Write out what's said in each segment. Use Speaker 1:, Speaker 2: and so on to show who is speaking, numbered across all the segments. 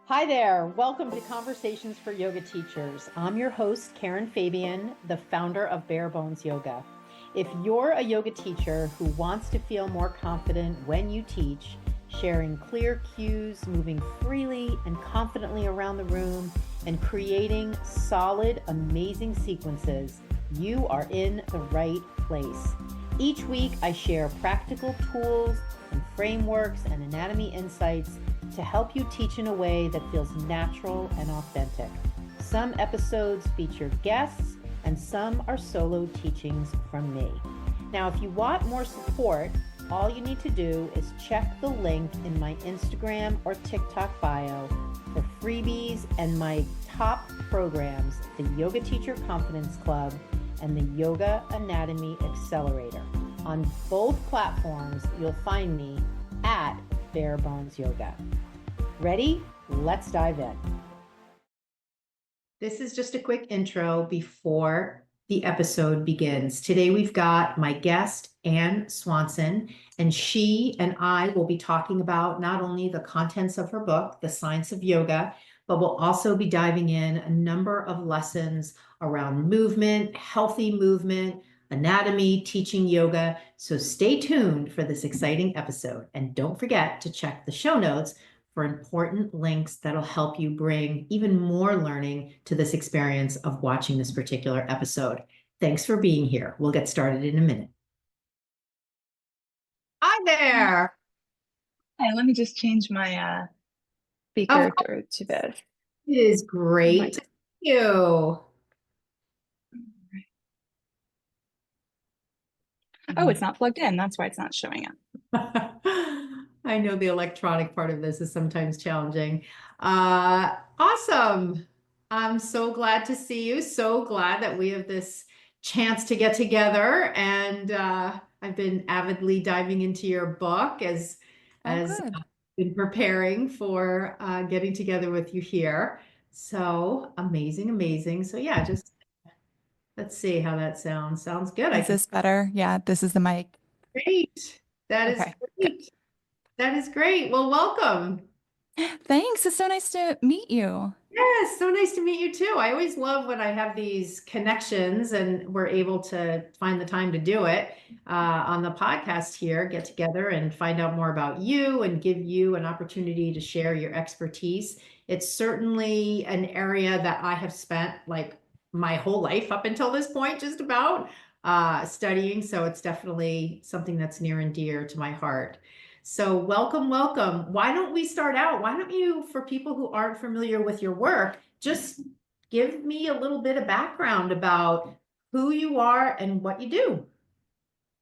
Speaker 1: Hi there. Welcome to Conversations for Yoga Teachers. I'm your host, Karen Fabian, the founder of Bare Bones Yoga. If you're a yoga teacher who wants to feel more confident when you teach, sharing clear cues, moving freely and confidently around the room, and creating solid, amazing sequences, you are in the right place. Each week, I share practical tools and frameworks and anatomy insights to help you teach in a way that feels natural and authentic. Some episodes feature guests and some are solo teachings from me. Now, if you want more support, all you need to do is check the link in my Instagram or TikTok bio for freebies and my top programs, the Yoga Teacher Confidence Club and the Yoga Anatomy Accelerator. On both platforms, you'll find me at Bare Bones Yoga. Ready? Let's dive in. This is just a quick intro before the episode begins. Today we've got my guest, Ann Swanson, and she and I will be talking about not only the contents of her book, The Science of Yoga, but we'll also be diving in a number of lessons around movement, healthy movement, anatomy, teaching yoga. So stay tuned for this exciting episode. And don't forget to check the show notes for important links that'll help you bring even more learning to this experience of watching this particular episode. Thanks for being here. We'll get started in a minute. Hi there.
Speaker 2: Hi, let me just change my speaker to this.
Speaker 1: It is great. Thank you.
Speaker 2: Oh, it's not plugged in. That's why it's not showing up.
Speaker 1: I know the electronic part of this is sometimes challenging. Awesome. I'm so glad to see you. So glad that we have this chance to get together. And I've been avidly diving into your book as I've been preparing for getting together with you here. So amazing, amazing. So yeah, just let's see how that sounds. Sounds good.
Speaker 3: Is this better? Yeah, this is the mic.
Speaker 1: Great. That is
Speaker 3: Okay,
Speaker 1: great.
Speaker 3: good.
Speaker 1: That is great. Well, welcome.
Speaker 3: Thanks. It's so nice to meet you.
Speaker 1: Yes, so nice to meet you too. I always love when I have these connections and we're able to find the time to do it on the podcast here, get together and find out more about you and give you an opportunity to share your expertise. It's certainly an area that I have spent like my whole life up until this point, just about studying. So it's definitely something that's near and dear to my heart. So welcome, welcome. Why don't we start out? Why don't you, for people who aren't familiar with your work, just give me a little bit of background about who you are and what you do.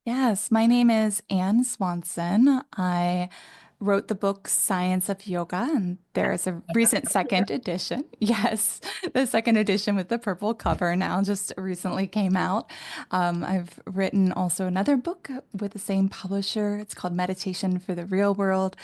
Speaker 3: Yes, my name is Ann Swanson. I wrote the book Science of Yoga, and there's a recent second edition. Yes, the second edition with the purple cover now just recently came out. I've written also another book with the same publisher. It's called Meditation for the Real World.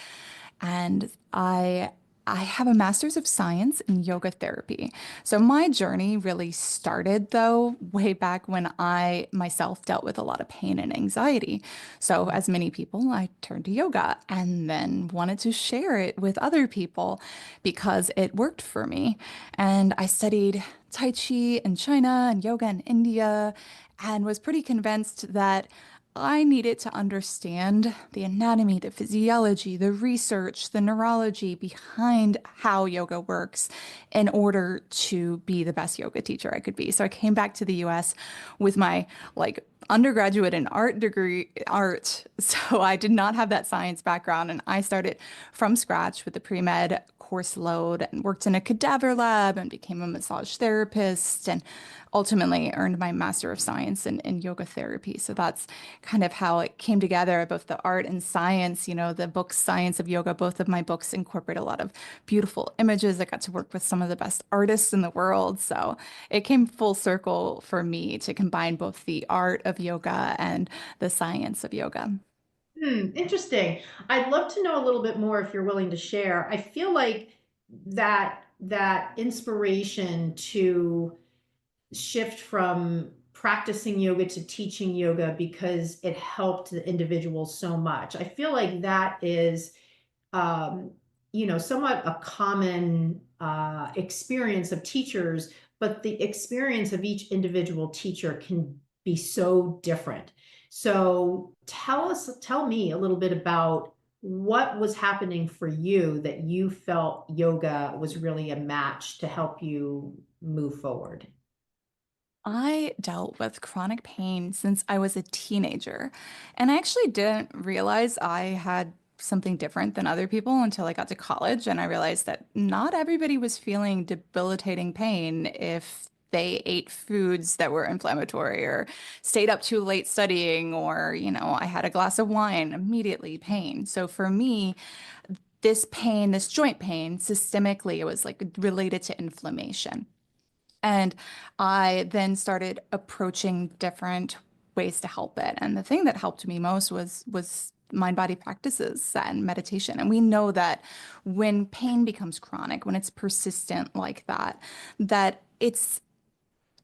Speaker 3: And I have a master's of science in yoga therapy. So my journey really started though way back when I myself dealt with a lot of pain and anxiety. So as many people, I turned to yoga and then wanted to share it with other people because it worked for me. And I studied Tai Chi in China and yoga in India and was pretty convinced that I needed to understand the anatomy, the physiology, the research, the neurology behind how yoga works in order to be the best yoga teacher I could be. So I came back to the US with my undergraduate in art degree, art. So I did not have that science background. And I started from scratch with the pre-med course load and worked in a cadaver lab and became a massage therapist and ultimately earned my Master of Science in yoga therapy. So that's kind of how it came together, both the art and science. You know, the book Science of Yoga, both of my books incorporate a lot of beautiful images. I got to work with some of the best artists in the world. So it came full circle for me to combine both the art of yoga and the science of yoga.
Speaker 1: Interesting. I'd love to know a little bit more if you're willing to share. I feel like that inspiration to shift from practicing yoga to teaching yoga because it helped the individual so much. I feel like that is somewhat a common experience of teachers, but the experience of each individual teacher can be so different. So tell me a little bit about what was happening for you that you felt yoga was really a match to help you move forward.
Speaker 3: I dealt with chronic pain since I was a teenager, and I actually didn't realize I had something different than other people until I got to college, and I realized that not everybody was feeling debilitating pain if they ate foods that were inflammatory or stayed up too late studying, or, I had a glass of wine, immediately pain. So for me, this pain, this joint pain, systemically, it was like related to inflammation. And I then started approaching different ways to help it. And the thing that helped me most was mind body practices and meditation. And we know that when pain becomes chronic, when it's persistent like that, that it's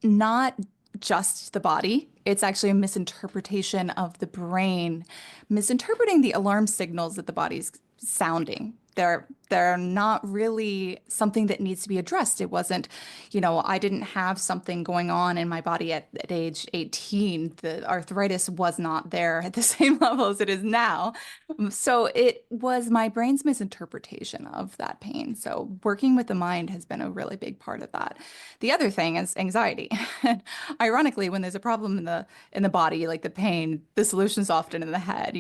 Speaker 3: not just the body. It's actually a misinterpretation of the brain, misinterpreting the alarm signals that the body's sounding. They're not really something that needs to be addressed. It wasn't, I didn't have something going on in my body at age 18. The arthritis was not there at the same level as it is now. So it was my brain's misinterpretation of that pain. So working with the mind has been a really big part of that. The other thing is anxiety. Ironically, when there's a problem in the body, like the pain, the solution's often in the head,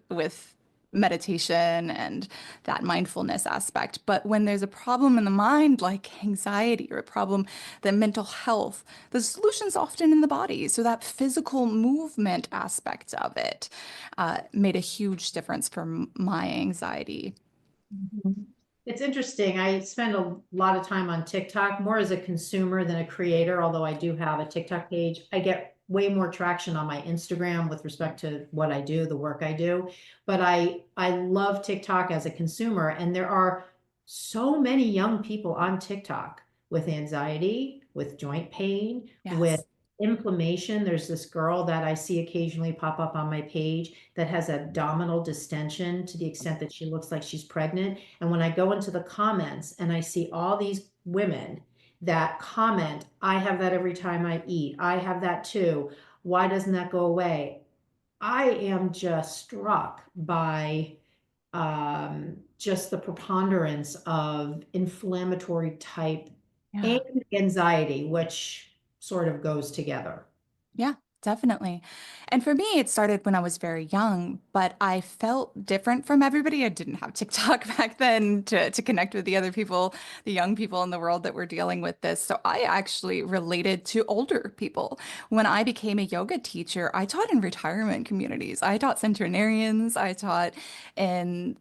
Speaker 3: with meditation and that mindfulness aspect. But when there's a problem in the mind, like anxiety or a problem, the mental health, the solution's often in the body. So that physical movement aspect of it made a huge difference for my anxiety.
Speaker 1: Mhm. It's interesting. I spend a lot of time on TikTok, more as a consumer than a creator, although I do have a TikTok page. I get way more traction on my Instagram with respect to what I do, the work I do. But I love TikTok as a consumer, and there are so many young people on TikTok with anxiety, with joint pain, with
Speaker 3: Yes.
Speaker 1: inflammation. There's this girl that I see occasionally pop up on my page that has abdominal distension to the extent that she looks like she's pregnant. And when I go into the comments and I see all these women that comment, I have that every time I eat, I have that too. Why doesn't that go away? I am just struck by just the preponderance of inflammatory type and
Speaker 3: Yeah.
Speaker 1: anxiety, which sort of goes together.
Speaker 3: Yeah, definitely. And for me, it started when I was very young, but I felt different from everybody. I didn't have TikTok back then to connect with the other people, the young people in the world that were dealing with this. So I actually related to older people. When I became a yoga teacher, I taught in retirement communities. I taught centenarians. I taught in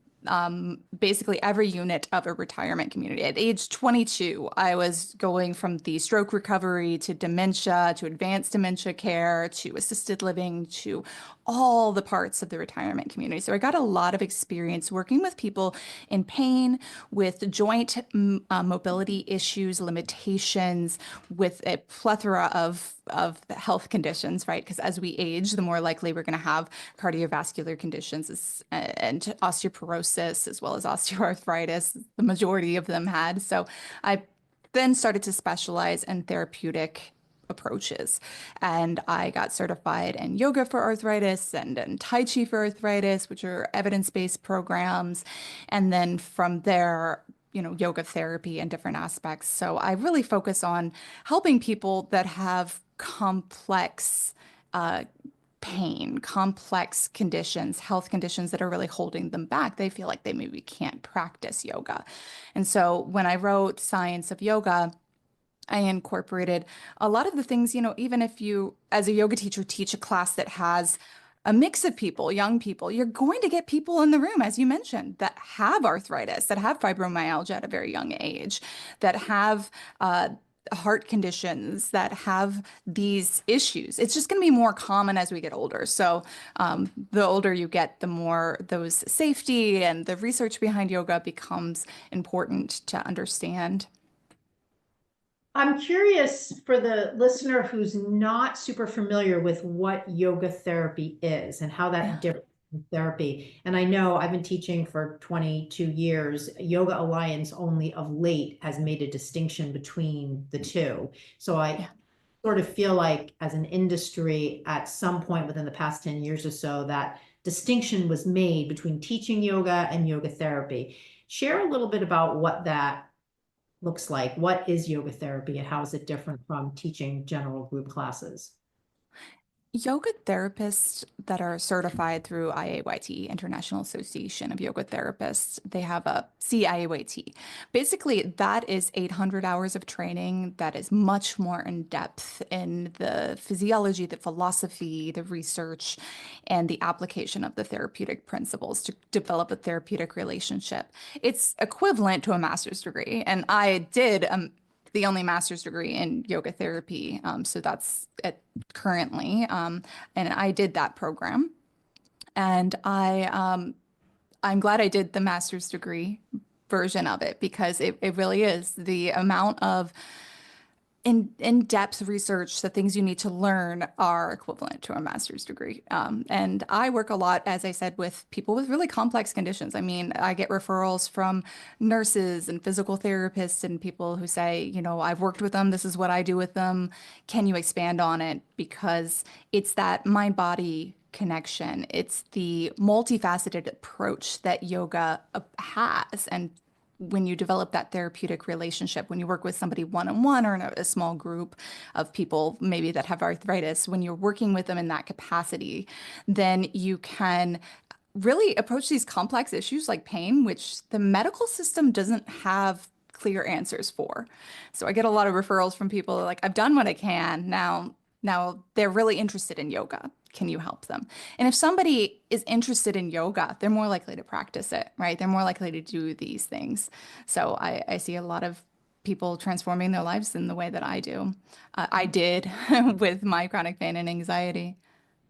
Speaker 3: basically every unit of a retirement community. At age 22, I was going from the stroke recovery to dementia to advanced dementia care to assisted living to all the parts of the retirement community. So I got a lot of experience working with people in pain, with joint mobility issues, limitations, with a plethora of health conditions, right? Because as we age, the more likely we're going to have cardiovascular conditions and osteoporosis as well as osteoarthritis. The majority of them had. So I then started to specialize in therapeutic approaches. And I got certified in yoga for arthritis and in Tai Chi for arthritis, which are evidence-based programs. And then from there, yoga therapy and different aspects. So I really focus on helping people that have complex pain, complex conditions, health conditions that are really holding them back. They feel like they maybe can't practice yoga. And so when I wrote Science of Yoga, I incorporated a lot of the things, even if you, as a yoga teacher, teach a class that has a mix of people, young people, you're going to get people in the room, as you mentioned, that have arthritis, that have fibromyalgia at a very young age, that have heart conditions, that have these issues. It's just going to be more common as we get older. So the older you get, the more those safety and the research behind yoga becomes important to understand.
Speaker 1: I'm curious for the listener who's not super familiar with what yoga therapy is and how that
Speaker 3: Yeah.
Speaker 1: differs therapy. And I know I've been teaching for 22 years. Yoga Alliance only of late has made a distinction between the two. So I
Speaker 3: Yeah.
Speaker 1: sort of feel like as an industry at some point within the past 10 years or so, that distinction was made between teaching yoga and yoga therapy. Share a little bit about what that looks like. What is yoga therapy and how is it different from teaching general group classes?
Speaker 3: Yoga therapists that are certified through IAYT, International Association of Yoga Therapists, they have a C-IAYT. Basically, that is 800 hours of training that is much more in depth in the physiology, the philosophy, the research, and the application of the therapeutic principles to develop a therapeutic relationship. It's equivalent to a master's degree, and I did the only master's degree in yoga therapy. So that's it currently. And I did that program. And I'm glad I did the master's degree version of it because it really is the amount of in-depth research, the things you need to learn are equivalent to a master's degree. And I work a lot, as I said, with people with really complex conditions. I mean, I get referrals from nurses and physical therapists and people who say, you know, I've worked with them. This is what I do with them. Can you expand on it? Because it's that mind-body connection. It's the multifaceted approach that yoga has. And when you develop that therapeutic relationship, when you work with somebody one-on-one or in a small group of people, maybe that have arthritis, when you're working with them in that capacity, then you can really approach these complex issues like pain, which the medical system doesn't have clear answers for. So I get a lot of referrals from people like, I've done what I can. Now they're really interested in yoga. Can you help them? And if somebody is interested in yoga, they're more likely to practice it, right? They're more likely to do these things. So I see a lot of people transforming their lives in the way that I do. I did with my chronic pain and anxiety.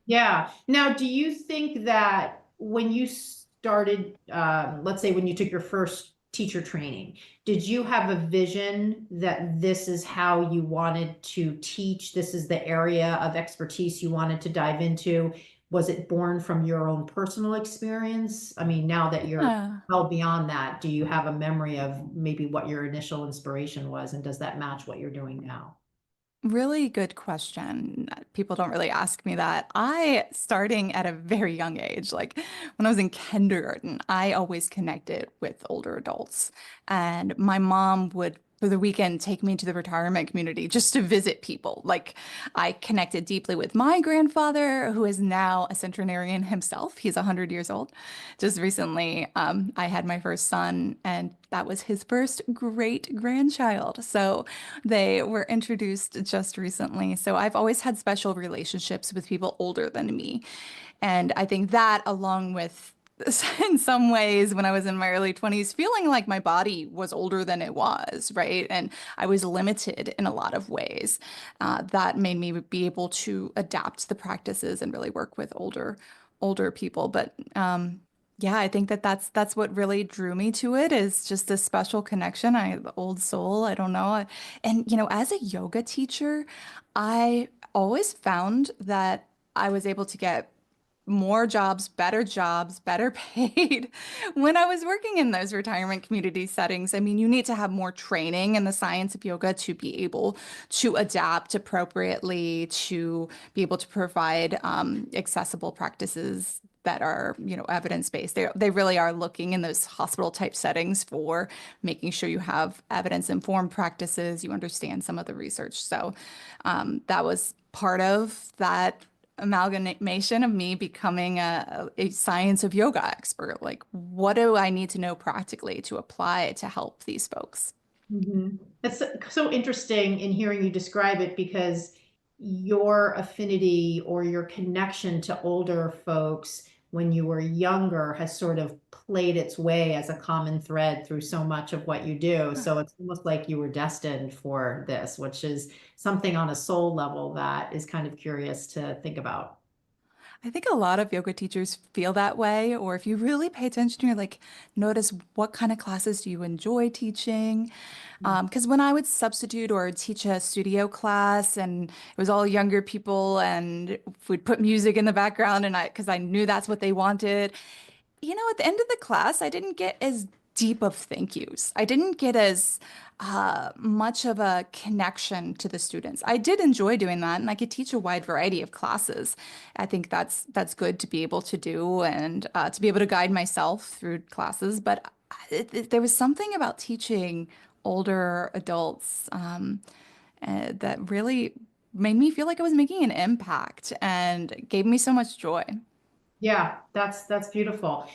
Speaker 1: Yeah. Now, do you think that when you started, let's say when you took your first teacher training, did you have a vision that this is how you wanted to teach? This is the area of expertise you wanted to dive into? Was it born from your own personal experience? I mean, now that you're
Speaker 3: Yeah.
Speaker 1: well beyond that, do you have a memory of maybe what your initial inspiration was, and does that match what you're doing now?
Speaker 3: Really good question. People don't really ask me that. Starting at a very young age, like when I was in kindergarten, I always connected with older adults. And my mom would, for the weekend, take me to the retirement community just to visit people. Like I connected deeply with my grandfather, who is now a centenarian himself. He's 100 years old. Just recently, I had my first son, and that was his first great grandchild. So they were introduced just recently. So I've always had special relationships with people older than me. And I think that, along with in some ways, when I was in my early 20s, feeling like my body was older than it was, right? And I was limited in a lot of ways. That made me be able to adapt the practices and really work with older people. But yeah, I think that that's what really drew me to it is just this special connection. The old soul, I don't know. And you know, as a yoga teacher, I always found that I was able to get more jobs, better paid when I was working in those retirement community settings. I mean, you need to have more training in the science of yoga to be able to adapt appropriately, to be able to provide accessible practices that are, you know, evidence-based. They really are looking in those hospital type settings for making sure you have evidence-informed practices, you understand some of the research. So that was part of that amalgamation of me becoming a science of yoga expert. Like, what do I need to know practically to apply to help these folks?
Speaker 1: Mhm. That's so interesting in hearing you describe it because your affinity or your connection to older folks when you were younger has sort of played its way as a common thread through so much of what you do. So it's almost like you were destined for this, which is something on a soul level that is kind of curious to think about.
Speaker 3: I think a lot of yoga teachers feel that way, or if you really pay attention, you're like, notice what kind of classes do you enjoy teaching? Because when I would substitute or teach a studio class and it was all younger people and we'd put music in the background and because I knew that's what they wanted, at the end of the class, I didn't get as deep of thank yous. I didn't get as much of a connection to the students. I did enjoy doing that, and I could teach a wide variety of classes. I think that's good to be able to do and to be able to guide myself through classes. But there was something about teaching older adults that really made me feel like I was making an impact and gave me so much joy.
Speaker 1: Yeah, that's beautiful.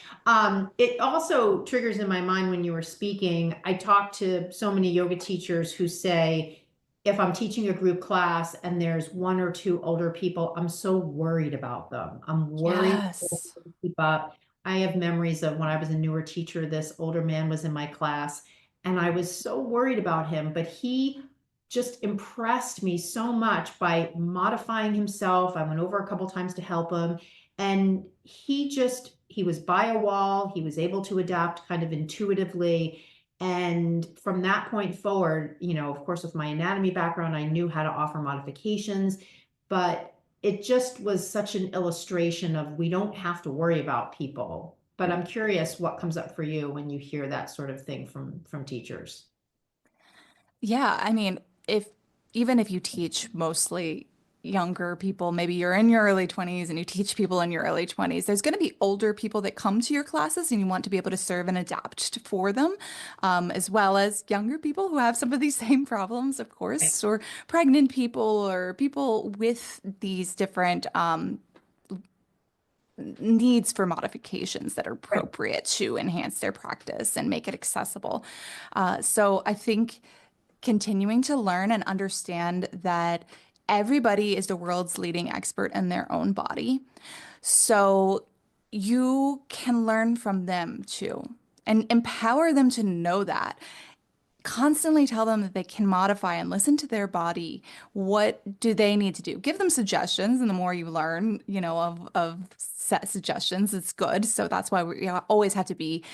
Speaker 1: It also triggers in my mind when you were speaking. I talk to so many yoga teachers who say, if I'm teaching a group class and there's one or two older people, I'm so worried about them. I'm worried that
Speaker 3: Yes.
Speaker 1: they'll keep up. I have memories of when I was a newer teacher, this older man was in my class, and I was so worried about him, but he just impressed me so much by modifying himself. I went over a couple times to help him, and he was by a wall, he was able to adapt kind of intuitively. And from that point forward, of course, with my anatomy background, I knew how to offer modifications, but it just was such an illustration of we don't have to worry about people. But I'm curious what comes up for you when you hear that sort of thing from teachers.
Speaker 3: Yeah, I mean, if even if you teach mostly younger people, maybe you're in your early 20s and you teach people in your early 20s, there's going to be older people that come to your classes and you want to be able to serve and adapt for them, as well as younger people who have some of these same problems, of course, or pregnant people or people with these different needs for modifications that are
Speaker 1: Right.
Speaker 3: appropriate to enhance their practice and make it accessible. So I think continuing to learn and understand that everybody is the world's leading expert in their own body. So you can learn from them too and empower them to know that. Constantly tell them that they can modify and listen to their body. What do they need to do? Give them suggestions, and the more you learn, of set suggestions, it's good. So that's why we always have to be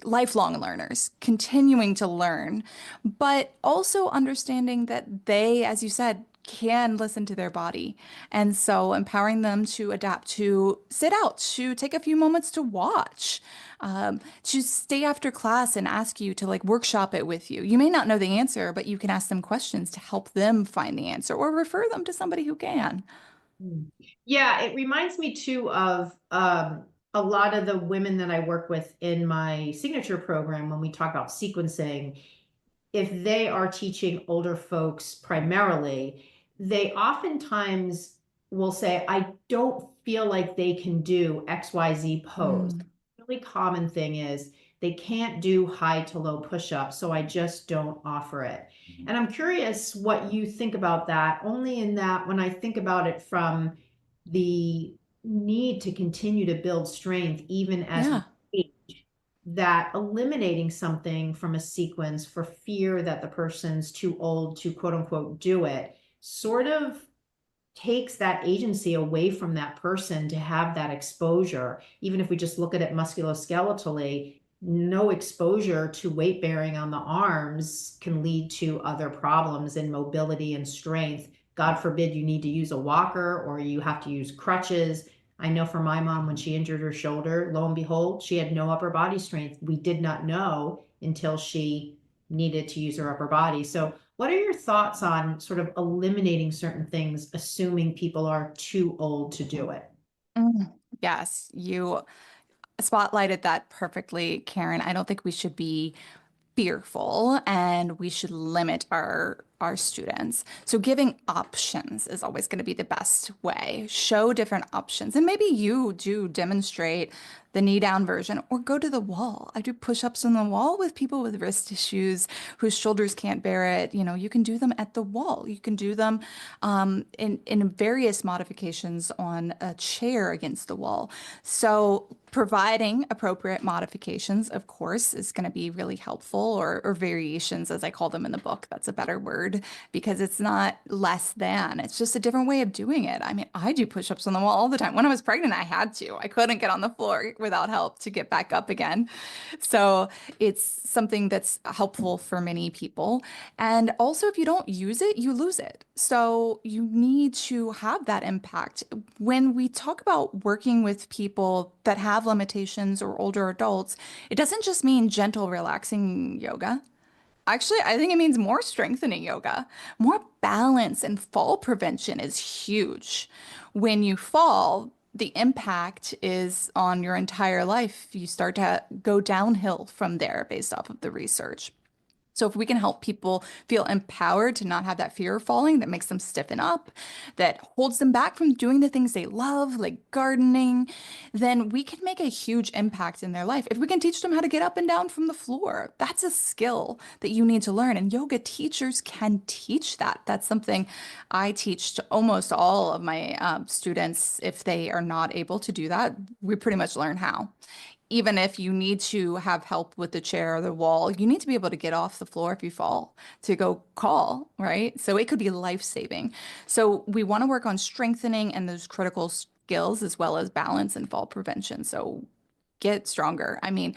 Speaker 3: lifelong learners, continuing to learn, but also understanding that they, as you said, can listen to their body. And so empowering them to adapt, to sit out, to take a few moments to watch, to stay after class and ask you to like workshop it with you. You may not know the answer, but you can ask them questions to help them find the answer or refer them to somebody who can.
Speaker 1: Mm. Yeah, it reminds me too of a lot of the women that I work with in my signature program when we talk about sequencing. If they are teaching older folks primarily, they oftentimes will say, I don't feel like they can do XYZ pose.
Speaker 3: Mm,
Speaker 1: Really common thing is they can't do high to low push-ups, so I just don't offer it. And I'm curious what you think about that, only in that when I think about it from the need to continue to build strength, even as we
Speaker 3: yeah.
Speaker 1: age, that eliminating something from a sequence for fear that the person's too old to quote unquote do it sort of takes that agency away from that person to have that exposure. Even if we just look at it musculoskeletally, no exposure to weight bearing on the arms can lead to other problems in mobility and strength. God forbid you need to use a walker or you have to use crutches. I know for my mom, when she injured her shoulder, lo and behold, she had no upper body strength. We did not know until she needed to use her upper body. So what are your thoughts on sort of eliminating certain things, assuming people are too old to do it?
Speaker 3: Mm, yes, you spotlighted that perfectly, Karen. I don't think we should be fearful and we should limit our students. So giving options is always going to be the best way. Show different options. And maybe you do demonstrate the knee down version or go to the wall. I do push-ups on the wall with people with wrist issues whose shoulders can't bear it. You can do them at the wall. You can do them in various modifications on a chair against the wall. So providing appropriate modifications, of course, is going to be really helpful, or variations, as I call them in the book. That's a better word. hard because it's not less than. It's just a different way of doing it. I mean, I do push-ups on the wall all the time. When I was pregnant, I had to. I couldn't get on the floor without help to get back up again. So it's something that's helpful for many people. And also, if you don't use it, you lose it. So you need to have that impact. When we talk about working with people that have limitations or older adults, it doesn't just mean gentle, relaxing yoga. Actually, I think it means more strengthening yoga. More balance and fall prevention is huge. When you fall, the impact is on your entire life. You start to go downhill from there based off of the research. So if we can help people feel empowered to not have that fear of falling that makes them stiffen up, that holds them back from doing the things they love, like gardening, then we can make a huge impact in their life. If we can teach them how to get up and down from the floor, that's a skill that you need to learn. And yoga teachers can teach that. That's something I teach to almost all of my students. If they are not able to do that, we pretty much learn how. Even if you need to have help with the chair or the wall, you need to be able to get off the floor if you fall to go call, right? So it could be life-saving. So we want to work on strengthening and those critical skills as well as balance and fall prevention. So get stronger. I mean,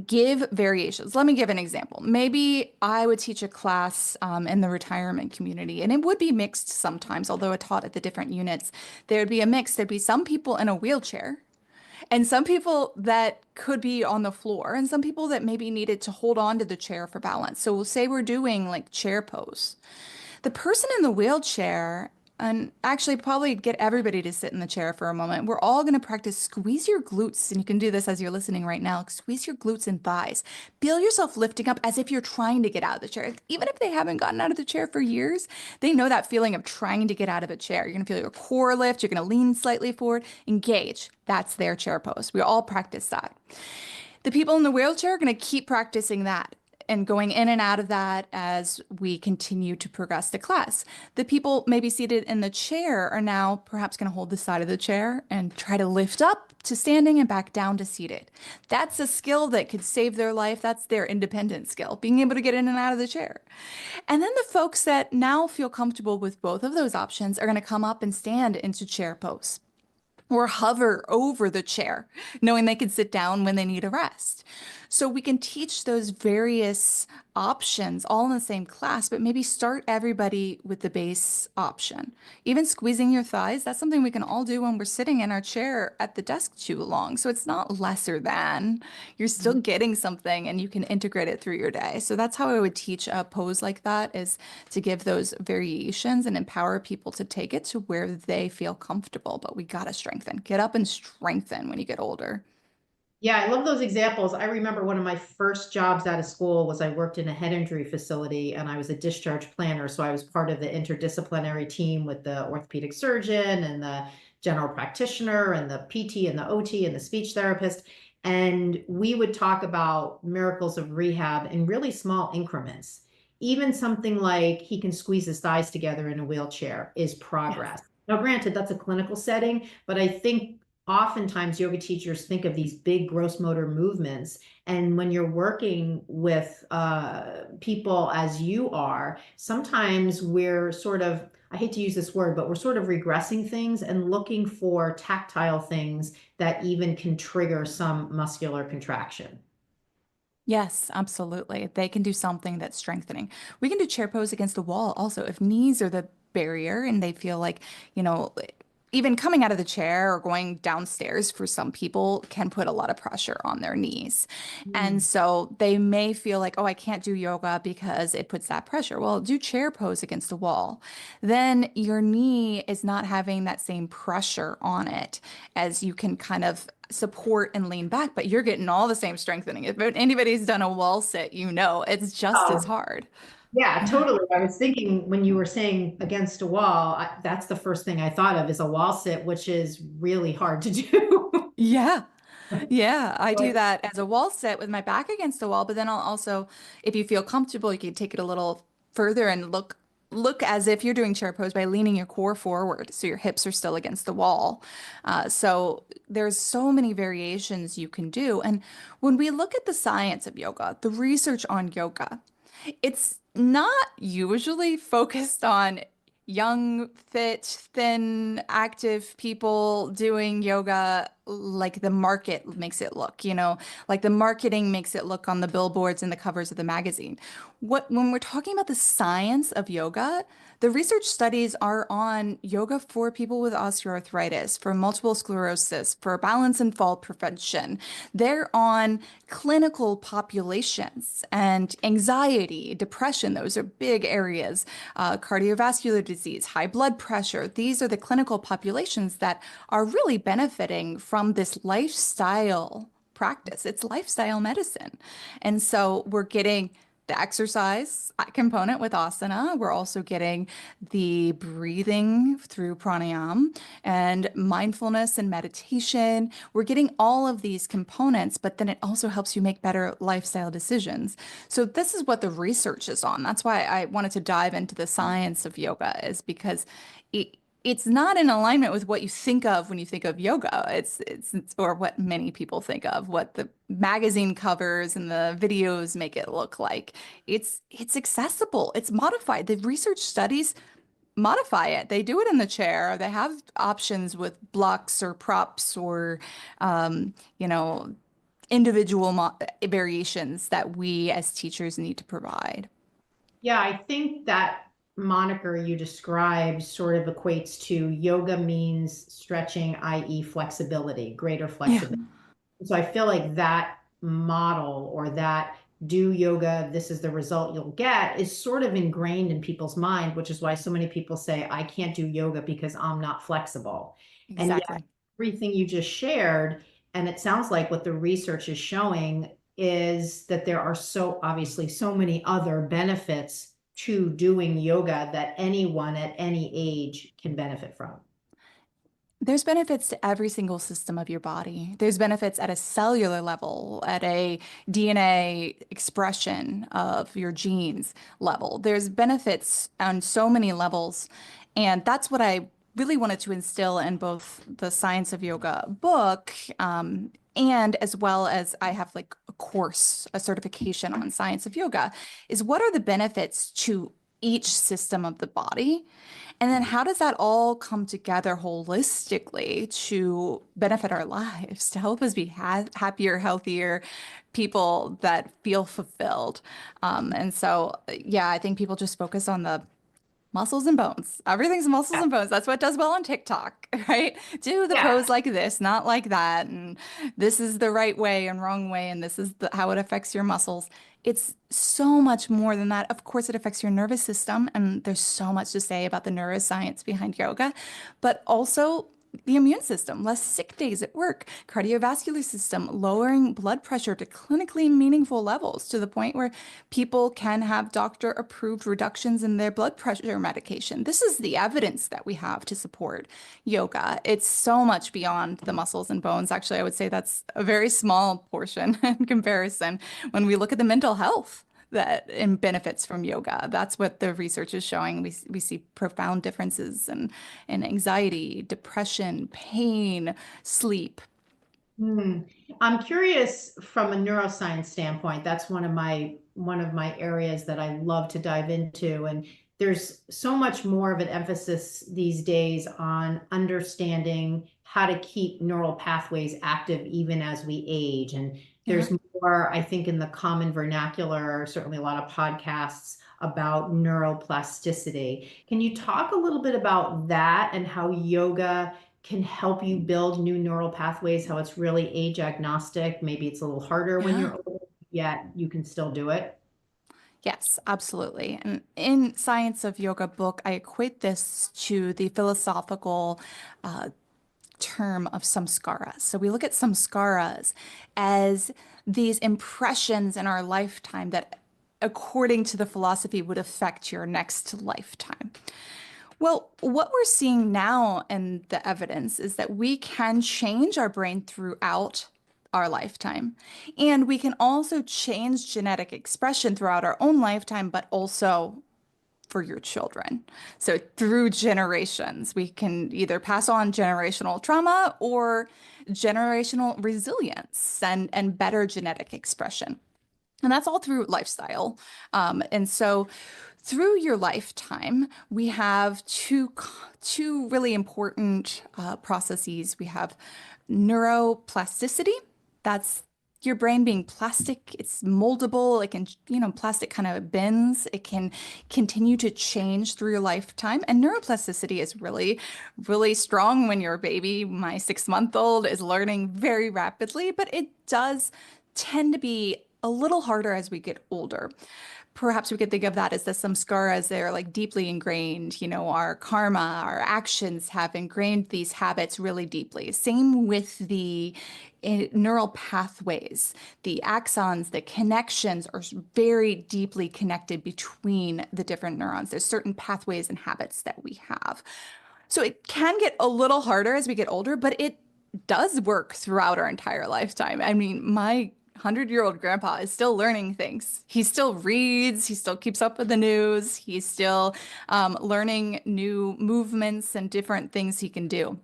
Speaker 3: give variations. Let me give an example. Maybe I would teach a class in the retirement community, and it would be mixed sometimes, although I taught at the different units. There would be a mix. There'd be some people in a wheelchair and some people that could be on the floor, and some people that maybe needed to hold on to the chair for balance. So we'll say we're doing like chair pose. The person in the wheelchair, and actually probably get everybody to sit in the chair for a moment. We're all going to practice squeeze your glutes, and you can do this as you're listening right now. Squeeze your glutes and thighs. Feel yourself lifting up as if you're trying to get out of the chair. Even if they haven't gotten out of the chair for years, they know that feeling of trying to get out of a chair. You're going to feel your core lift. You're going to lean slightly forward. Engage. That's their chair pose. We all practice that. The people in the wheelchair are going to keep practicing that and going in and out of that as we continue to progress the class. The people maybe seated in the chair are now perhaps going to hold the side of the chair and try to lift up to standing and back down to seated. That's a skill that could save their life. That's their independent skill, being able to get in and out of the chair. And then the folks that now feel comfortable with both of those options are going to come up and stand into chair pose or hover over the chair, knowing they can sit down when they need a rest. So we can teach those various options all in the same class, but maybe start everybody with the base option. Even squeezing your thighs, that's something we can all do when we're sitting in our chair at the desk too long. So it's not lesser than. You're still getting something and you can integrate it through your day. So that's how I would teach a pose like that, is to give those variations and empower people to take it to where they feel comfortable. But we got to strengthen. Get up and strengthen when you get older.
Speaker 1: Yeah, I love those examples. I remember one of my first jobs out of school was I worked in a head injury facility and I was a discharge planner. So I was part of the interdisciplinary team with the orthopedic surgeon and the general practitioner and the PT and the OT and the speech therapist. And we would talk about miracles of rehab in really small increments. Even something like he can squeeze his thighs together in a wheelchair is progress.
Speaker 3: Yes.
Speaker 1: Now, granted, that's a clinical setting, but I think oftentimes yoga teachers think of these big gross motor movements. And when you're working with people as you are, sometimes we're sort of, I hate to use this word, but we're sort of regressing things and looking for tactile things that even can trigger some muscular contraction.
Speaker 3: Yes, absolutely. They can do something that's strengthening. We can do chair pose against the wall also. If knees are the barrier and they feel like, you know, even coming out of the chair or going downstairs for some people can put a lot of pressure on their knees. And
Speaker 1: Mm.
Speaker 3: so they may feel like, oh, I can't do yoga because it puts that pressure. Well, do chair pose against the wall. Then your knee is not having that same pressure on it as you can kind of support and lean back, but you're getting all the same strengthening. If anybody's done a wall sit, you know it's just as
Speaker 1: Oh,
Speaker 3: hard.
Speaker 1: yeah,
Speaker 3: Yeah.
Speaker 1: totally. I was thinking when you were saying against a wall, that's the first thing I thought of is a wall sit, which is really hard to do.
Speaker 3: Yeah. Yeah, I do
Speaker 1: Like,
Speaker 3: that as a wall sit with my back against the wall, but then I'll also, if you feel comfortable, you can take it a little further and look as if you're doing chair pose by leaning your core forward so your hips are still against the wall. So there's so many variations you can do. And when we look at the science of yoga, the research on yoga, It's not usually focused on young, fit, thin, active people doing yoga like the market makes it look, like the marketing makes it look on the billboards and the covers of the magazine. When we're talking about the science of yoga, the research studies are on yoga for people with osteoarthritis, for multiple sclerosis, for balance and fall prevention. They're on clinical populations and anxiety, depression. Those are big areas. Cardiovascular disease, high blood pressure. These are the clinical populations that are really benefiting from this lifestyle practice. It's lifestyle medicine. And so we're getting the exercise component with asana. We're also getting the breathing through pranayam and mindfulness and meditation. We're getting all of these components, but then it also helps you make better lifestyle decisions. So this is what the research is on. That's why I wanted to dive into the science of yoga, is because it's not in alignment with what you think of when you think of yoga. It's or what many people think of, what the magazine covers and the videos make it look like. It's accessible. It's modified. The research studies modify it. They do it in the chair. They have options with blocks or props or um, you know, individual variations that we as teachers need to provide.
Speaker 1: Yeah, I think that moniker you described sort of equates to yoga means stretching, i.e., flexibility, greater
Speaker 3: Yeah.
Speaker 1: flexibility. So I feel like that model, or that do yoga, this is the result you'll get, is sort of ingrained in people's mind, which is why so many people say, I can't do yoga because I'm not flexible. And yet,
Speaker 3: Exactly.
Speaker 1: everything you just shared, and it sounds like what the research is showing, is that there are so obviously so many other benefits to doing yoga that anyone at any age can benefit from.
Speaker 3: There's benefits to every single system of your body. There's benefits at a cellular level, at a DNA expression of your genes level. There's benefits on so many levels. And that's what I really wanted to instill in both the Science of Yoga book, and as well as I have like a course, a certification on Science of Yoga, is what are the benefits to each system of the body? And then how does that all come together holistically to benefit our lives, to help us be happier, healthier people that feel fulfilled? And so, yeah, I think people just focus on the muscles and bones. Everything's muscles and bones. That's what does well on TikTok, right? Do the
Speaker 1: Yeah.
Speaker 3: pose like this, not like that. And this is the right way and wrong way. And this is how it affects your muscles. It's so much more than that. Of course, it affects your nervous system. And there's so much to say about the neuroscience behind yoga, but also the immune system, less sick days at work, cardiovascular system, lowering blood pressure to clinically meaningful levels to the point where people can have doctor approved reductions in their blood pressure medication. This is the evidence that we have to support yoga. It's so much beyond the muscles and bones. Actually, I would say that's a very small portion in comparison when we look at the mental health that and benefits from yoga. That's what the research is showing. We see profound differences in anxiety, depression, pain, sleep.
Speaker 1: Hmm. I'm curious from a neuroscience standpoint. That's one of my areas that I love to dive into. And there's so much more of an emphasis these days on understanding how to keep neural pathways active even as we age. And
Speaker 3: Yeah.
Speaker 1: there's more, I think, in the common vernacular, certainly a lot of podcasts about neuroplasticity. Can you talk a little bit about that and how yoga can help you build new neural pathways, how it's really age agnostic? Maybe it's a little harder when
Speaker 3: Yeah.
Speaker 1: you're older, yet you can still do it.
Speaker 3: Yes, absolutely. And in Science of Yoga book, I equate this to the philosophical uh, term of samskaras. So we look at samskaras as these impressions in our lifetime that, according to the philosophy, would affect your next lifetime. Well, what we're seeing now in the evidence is that we can change our brain throughout our lifetime. And we can also change genetic expression throughout our own lifetime, but also for your children. So through generations, we can either pass on generational trauma or generational resilience and better genetic expression. And that's all through lifestyle. And so through your lifetime, we have two really important processes. We have neuroplasticity. That's your brain being plastic. It's moldable. It can, plastic kind of bends. It can continue to change through your lifetime. And neuroplasticity is really, really strong when you're a baby. My 6-month-old is learning very rapidly, but it does tend to be a little harder as we get older. Perhaps we could think of that as the samskaras. They're like deeply ingrained. Our karma, our actions have ingrained these habits really deeply. Same with the neural pathways. The axons, the connections are very deeply connected between the different neurons. There's certain pathways and habits that we have. So it can get a little harder as we get older, but it does work throughout our entire lifetime. I mean, my 100-year-old grandpa is still learning things. He still reads, he still keeps up with the news, he's still learning new movements and different things he can do.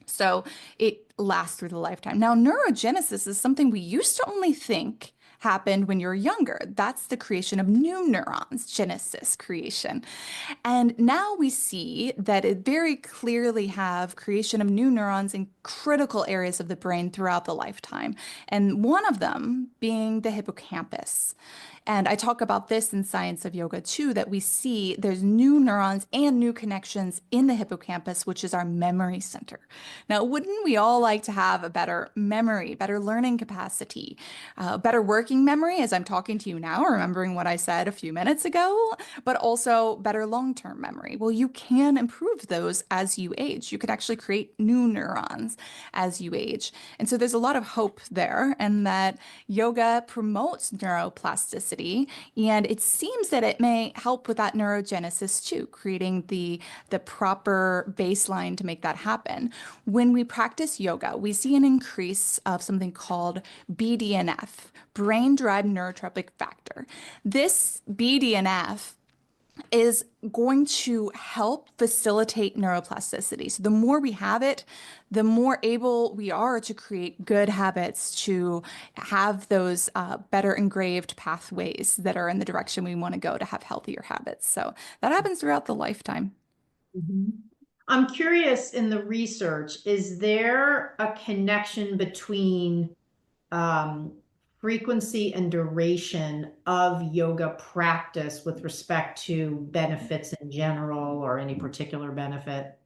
Speaker 3: So it lasts through the lifetime. Now, neurogenesis is something we used to only think happened when you're younger. That's the creation of new neurons, genesis, creation. And now we see that it very clearly have creation of new neurons in critical areas of the brain throughout the lifetime. And one of them being the hippocampus. And I talk about this in Science of Yoga too, that we see there's new neurons and new connections in the hippocampus, which is our memory center. Now, wouldn't we all like to have a better memory, better learning capacity, better working memory as I'm talking to you now, remembering what I said a few minutes ago, but also better long-term memory? Well, you can improve those as you age. You could actually create new neurons as you age. And so there's a lot of hope there, and that yoga promotes neuroplasticity. And it seems that it may help with that neurogenesis too, creating the proper baseline to make that happen. When we practice yoga, we see an increase of something called BDNF, brain-derived neurotrophic factor. This BDNF is going to help facilitate neuroplasticity. So the more we have it, the more able we are to create good habits, to have those better engraved pathways that are in the direction we want to go to have healthier habits. So that happens throughout the lifetime.
Speaker 1: I'm curious, in the research, is there a connection between frequency and duration of yoga practice with respect to benefits in general, or any particular benefit?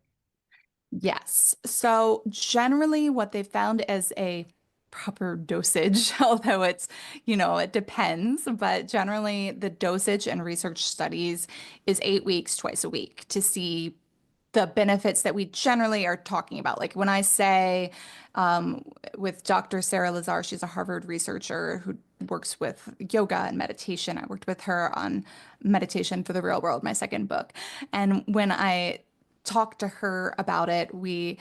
Speaker 3: Yes. So generally what they found as a proper dosage, although it depends, but generally the dosage in research studies is 8 weeks, twice a week, to see the benefits that we generally are talking about. Like when I say with Dr. Sarah Lazar, she's a Harvard researcher who works with yoga and meditation. I worked with her on Meditation for the Real World, my second book. And when I talked to her about it, we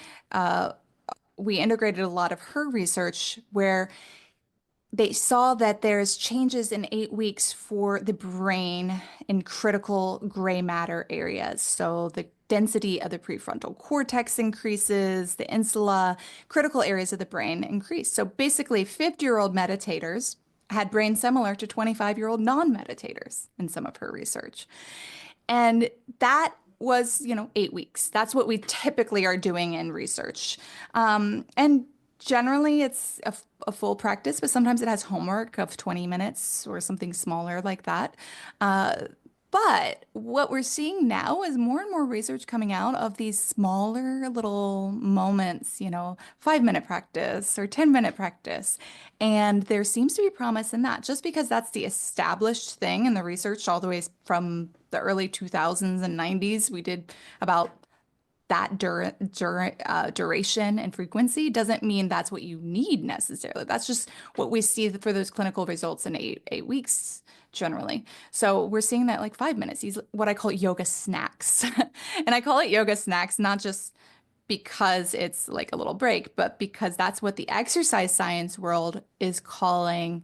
Speaker 3: integrated a lot of her research where they saw that there's changes in 8 weeks for the brain in critical gray matter areas. So the density of the prefrontal cortex increases, the insula, critical areas of the brain increase. So basically, 50-year-old meditators had brains similar to 25-year-old non-meditators in some of her research. And that was, 8 weeks. That's what we typically are doing in research. And generally, it's a full practice, but sometimes it has homework of 20 minutes or something smaller like that. But what we're seeing now is more and more research coming out of these smaller little moments, 5-minute practice or 10-minute practice. And there seems to be promise in that, just because that's the established thing in the research all the way from the early 2000s and 90s. We did about that duration and frequency doesn't mean that's what you need necessarily. That's just what we see for those clinical results in eight weeks generally. So we're seeing that like 5 minutes, these what I call yoga snacks. And I call it yoga snacks, not just because it's like a little break, but because that's what the exercise science world is calling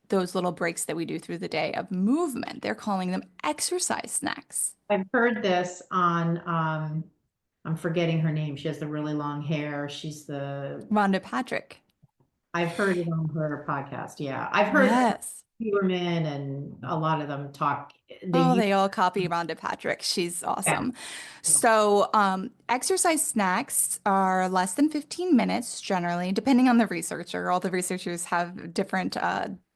Speaker 3: those little breaks that we do through the day of movement. They're calling them exercise snacks.
Speaker 1: I've heard this on, I'm forgetting her name. She has the really long hair. She's the
Speaker 3: Rhonda Patrick.
Speaker 1: I've heard it on her podcast. Yeah. I've heard
Speaker 3: Yes.
Speaker 1: Huberman and a lot of them talk. They
Speaker 3: Oh,
Speaker 1: use,
Speaker 3: they all copy Rhonda Patrick. She's
Speaker 1: yeah.
Speaker 3: awesome. So, exercise snacks are less than 15 minutes generally, depending on the researcher. All the researchers have different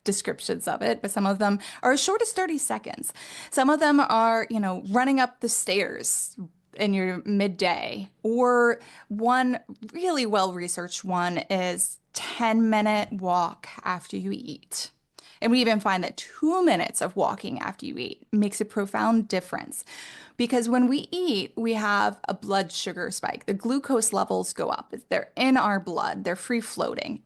Speaker 3: descriptions of it, but some of them are as short as 30 seconds. Some of them are, running up the stairs in your midday, or one really well-researched one is 10-minute walk after you eat. And we even find that 2 minutes of walking after you eat makes a profound difference because when we eat, we have a blood sugar spike. The glucose levels go up. They're in our blood, they're free floating.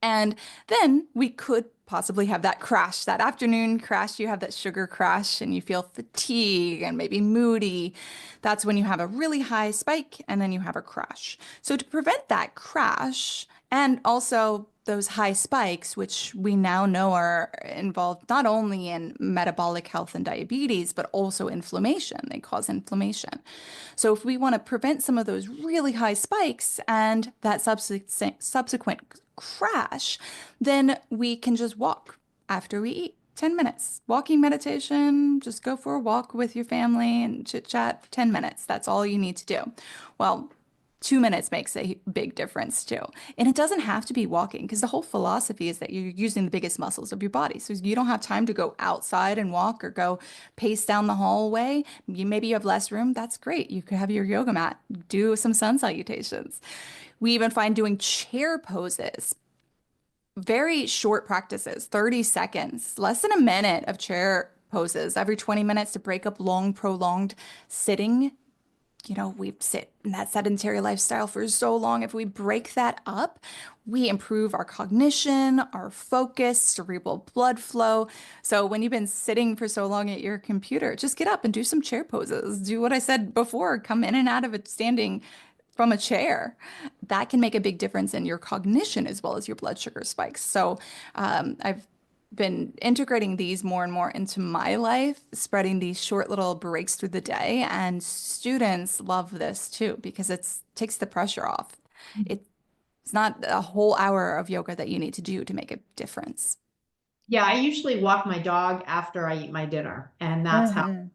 Speaker 3: And then we could possibly have that crash, that afternoon crash. You have that sugar crash and you feel fatigue and maybe moody. That's when you have a really high spike and then you have a crash. So to prevent that crash and also those high spikes, which we now know are involved not only in metabolic health and diabetes, but also inflammation. They cause inflammation. So if we want to prevent some of those really high spikes and that subsequent crash, then we can just walk after we eat. 10 minutes. Walking meditation, just go for a walk with your family and chit chat for 10 minutes. That's all you need to do. Well, 2 minutes makes a big difference too. And it doesn't have to be walking because the whole philosophy is that you're using the biggest muscles of your body. So you don't have time to go outside and walk or go pace down the hallway. Maybe you have less room. That's great. You could have your yoga mat, do some sun salutations. We even find doing chair poses, very short practices, 30 seconds, less than a minute of chair poses every 20 minutes to break up long, prolonged sitting. We sit in that sedentary lifestyle for so long. If we break that up, we improve our cognition, our focus, cerebral blood flow. So when you've been sitting for so long at your computer, just get up and do some chair poses. Do what I said before, come in and out of it standing from a chair. That can make a big difference in your cognition as well as your blood sugar spikes. So I've been integrating these more and more into my life, spreading these short little breaks through the day. And students love this too because it takes the pressure off. It's not a whole hour of yoga that you need to do to make a difference.
Speaker 1: Yeah, I usually walk my dog after I eat my dinner, and that's how I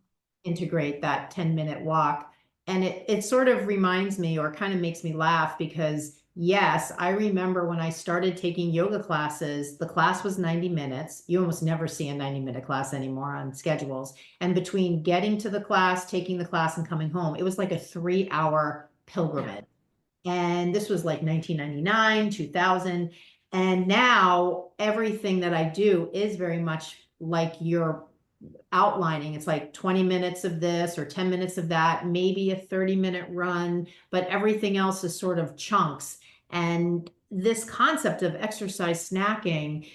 Speaker 1: integrate that 10-minute walk. And it sort of reminds me or kind of makes me laugh because yes, I remember when I started taking yoga classes, the class was 90 minutes. You almost never see a 90-minute class anymore on schedules. And between getting to the class, taking the class, and coming home, it was like a 3-hour pilgrimage. And this was like 1999, 2000. And now everything that I do is very much like you're outlining. It's like 20 minutes of this or 10 minutes of that, maybe a 30-minute run, but everything else is sort of chunks. And this concept of exercise snacking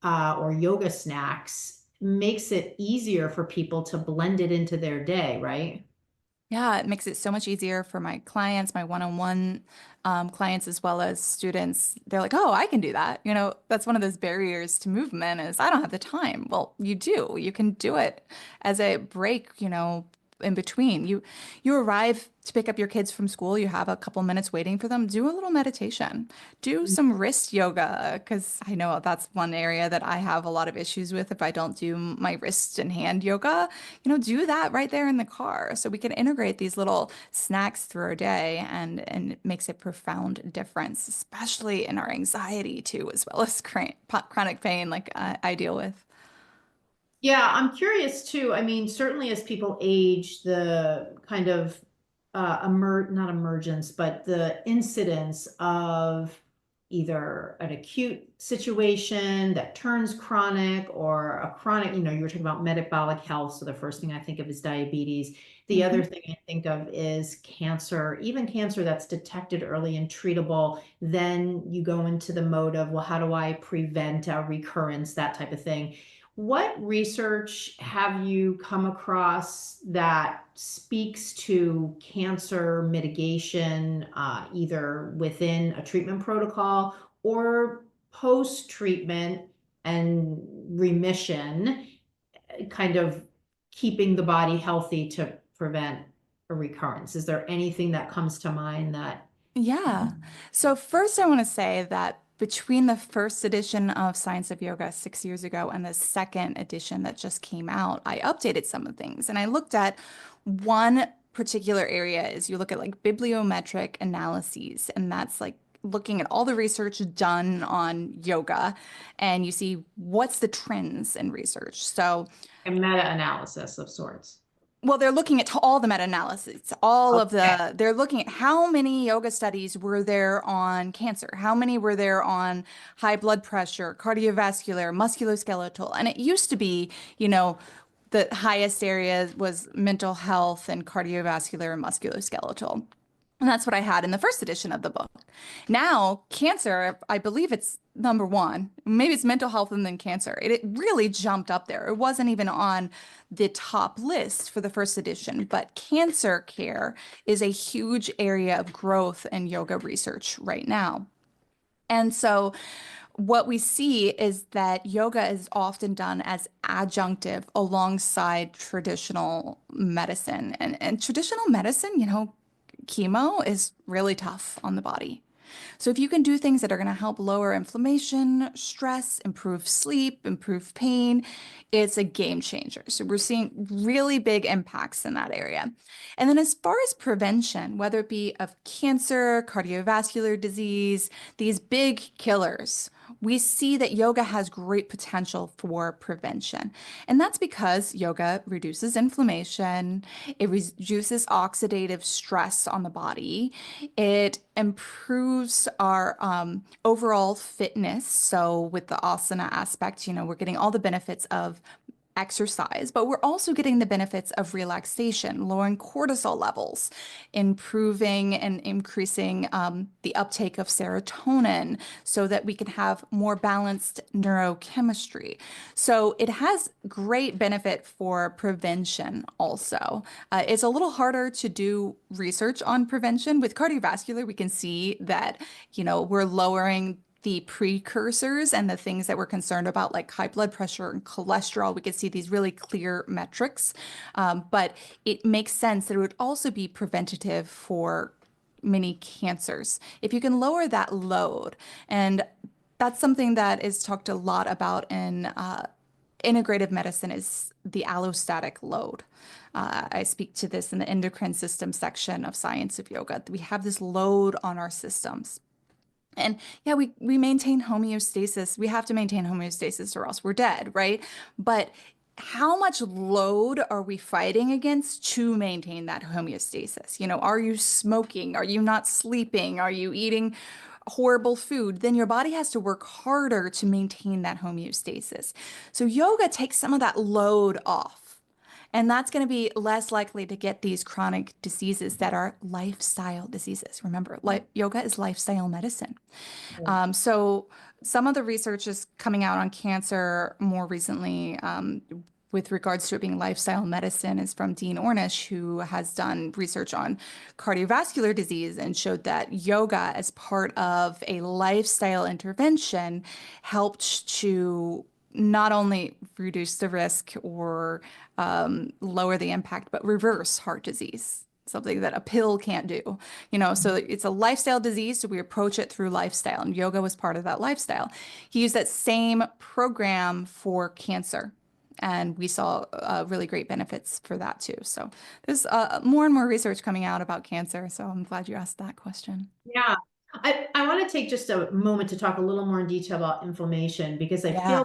Speaker 1: or yoga snacks makes it easier for people to blend it into their day, right?
Speaker 3: Yeah, it makes it so much easier for my clients, my one-on-one clients, as well as students. They're like, oh, I can do that. That's one of those barriers to movement is I don't have the time. Well, you do. You can do it as a break, in between. You arrive to pick up your kids from school, you have a couple minutes waiting for them, do a little meditation, do some wrist yoga, because I know that's one area that I have a lot of issues with if I don't do my wrist and hand yoga. Do that right there in the car. So we can integrate these little snacks through our day and it makes a profound difference, especially in our anxiety too, as well as chronic pain like I deal with.
Speaker 1: Yeah, I'm curious too. I mean, certainly as people age, the kind of not emergence, but the incidence of either an acute situation that turns chronic or a chronic, you were talking about metabolic health. So the first thing I think of is diabetes. The other thing I think of is cancer, even cancer that's detected early and treatable. Then you go into the mode of, well, how do I prevent a recurrence, that type of thing. What research have you come across that speaks to cancer mitigation, either within a treatment protocol or post-treatment and remission, kind of keeping the body healthy to prevent a recurrence? Is there anything that comes to mind that?
Speaker 3: Yeah. So first I want to say that between the first edition of Science of Yoga 6 years ago and the second edition that just came out, I updated some of the things. And I looked at one particular area is you look at like bibliometric analyses, and that's like looking at all the research done on yoga, and you see what's the trends in research. So
Speaker 1: A meta-analysis of sorts.
Speaker 3: well, they're looking at all the meta-analyses, they're looking at how many yoga studies were there on cancer, how many were there on high blood pressure, cardiovascular, musculoskeletal. And it used to be, the highest area was mental health and cardiovascular and musculoskeletal. And that's what I had in the first edition of the book. Now, cancer, I believe it's number one. Maybe it's mental health and then cancer. It really jumped up there. It wasn't even on the top list for the first edition, but cancer care is a huge area of growth in yoga research right now. And so what we see is that yoga is often done as adjunctive alongside traditional medicine. And traditional medicine, chemo is really tough on the body. So if you can do things that are going to help lower inflammation, stress, improve sleep, improve pain, it's a game changer. So we're seeing really big impacts in that area. And then as far as prevention, whether it be of cancer, cardiovascular disease, these big killers, we see that yoga has great potential for prevention. And that's because yoga reduces inflammation, it reduces oxidative stress on the body, it improves our overall fitness. So with the asana aspect, we're getting all the benefits of exercise, but we're also getting the benefits of relaxation, lowering cortisol levels, improving and increasing the uptake of serotonin so that we can have more balanced neurochemistry. So it has great benefit for prevention also. It's a little harder to do research on prevention. With cardiovascular, we can see that, we're lowering the precursors and the things that we're concerned about, like high blood pressure and cholesterol. We could see these really clear metrics, but it makes sense that it would also be preventative for many cancers if you can lower that load. And that's something that is talked a lot about in integrative medicine, is the allostatic load. I speak to this in the endocrine system section of Science of Yoga. We have this load on our systems. And yeah, we maintain homeostasis. We have to maintain homeostasis or else we're dead, right? But how much load are we fighting against to maintain that homeostasis? Are you smoking? Are you not sleeping? Are you eating horrible food? Then your body has to work harder to maintain that homeostasis. So yoga takes some of that load off. And that's going to be less likely to get these chronic diseases that are lifestyle diseases. Remember, yoga is lifestyle medicine. So some of the research is coming out on cancer more recently, with regards to it being lifestyle medicine, is from Dean Ornish, who has done research on cardiovascular disease and showed that yoga as part of a lifestyle intervention helped to not only reduce the risk or lower the impact, but reverse heart disease, something that a pill can't do. So it's a lifestyle disease, so we approach it through lifestyle, and yoga was part of that lifestyle. He used that same program for cancer, and we saw really great benefits for that too. So there's more and more research coming out about cancer, so I'm glad you asked that question.
Speaker 1: Yeah. I want to take just a moment to talk a little more in detail about inflammation, because I feel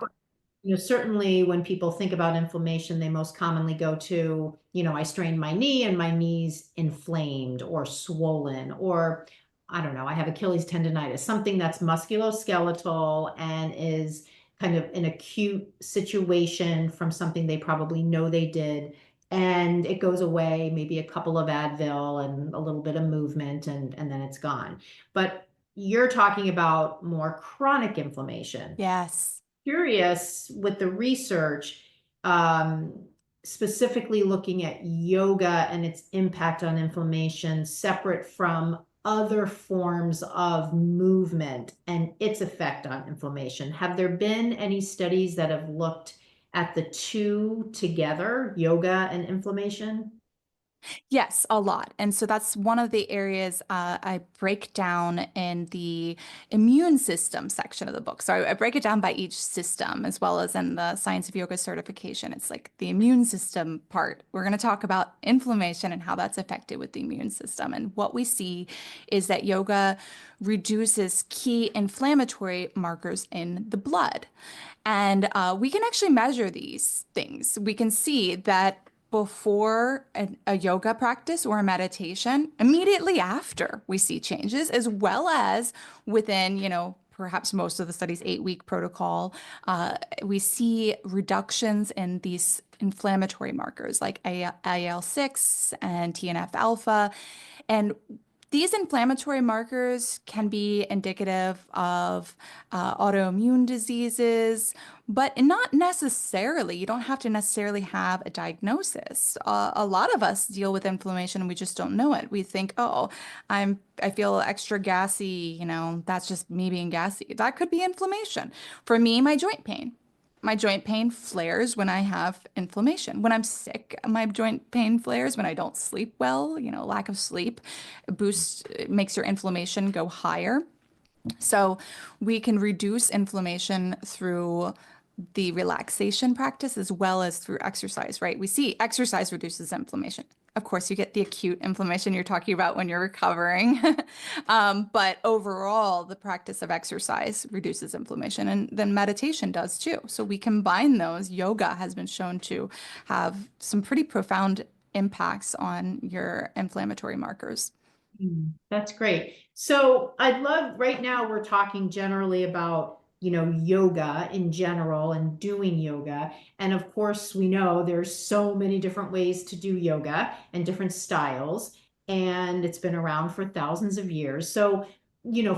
Speaker 1: certainly when people think about inflammation, they most commonly go to, I strained my knee and my knee's inflamed or swollen, or I don't know, I have Achilles tendonitis, something that's musculoskeletal and is kind of an acute situation from something they probably know they did. And it goes away, maybe a couple of Advil and a little bit of movement, and then it's gone. But you're talking about more chronic inflammation.
Speaker 3: Yes.
Speaker 1: Curious with the research, specifically looking at yoga and its impact on inflammation, separate from other forms of movement and its effect on inflammation. Have there been any studies that have looked at the two together, yoga and inflammation?
Speaker 3: Yes, a lot. And so that's one of the areas I break down in the immune system section of the book. So I break it down by each system as well as in the Science of Yoga certification. It's like the immune system part. We're going to talk about inflammation and how that's affected with the immune system. And what we see is that yoga reduces key inflammatory markers in the blood. And we can actually measure these things. We can see that before a yoga practice or a meditation, immediately after we see changes, as well as within, perhaps most of the study's 8-week protocol, we see reductions in these inflammatory markers like IL-6 and TNF alpha. And these inflammatory markers can be indicative of autoimmune diseases, but not necessarily. You don't have to necessarily have a diagnosis. A lot of us deal with inflammation and we just don't know it. We think, oh, I feel extra gassy, that's just me being gassy. That could be inflammation. For me, my joint pain. My joint pain flares when I have inflammation. When I'm sick, my joint pain flares when I don't sleep well, lack of sleep boosts, makes your inflammation go higher. So we can reduce inflammation through the relaxation practice as well as through exercise, right? We see exercise reduces inflammation. Of course, you get the acute inflammation you're talking about when you're recovering. But overall, the practice of exercise reduces inflammation, and then meditation does too. So we combine those. Yoga has been shown to have some pretty profound impacts on your inflammatory markers.
Speaker 1: That's great. So I'd love, right now we're talking generally about, yoga in general and doing yoga. And of course, we know there's so many different ways to do yoga and different styles, and it's been around for thousands of years. So,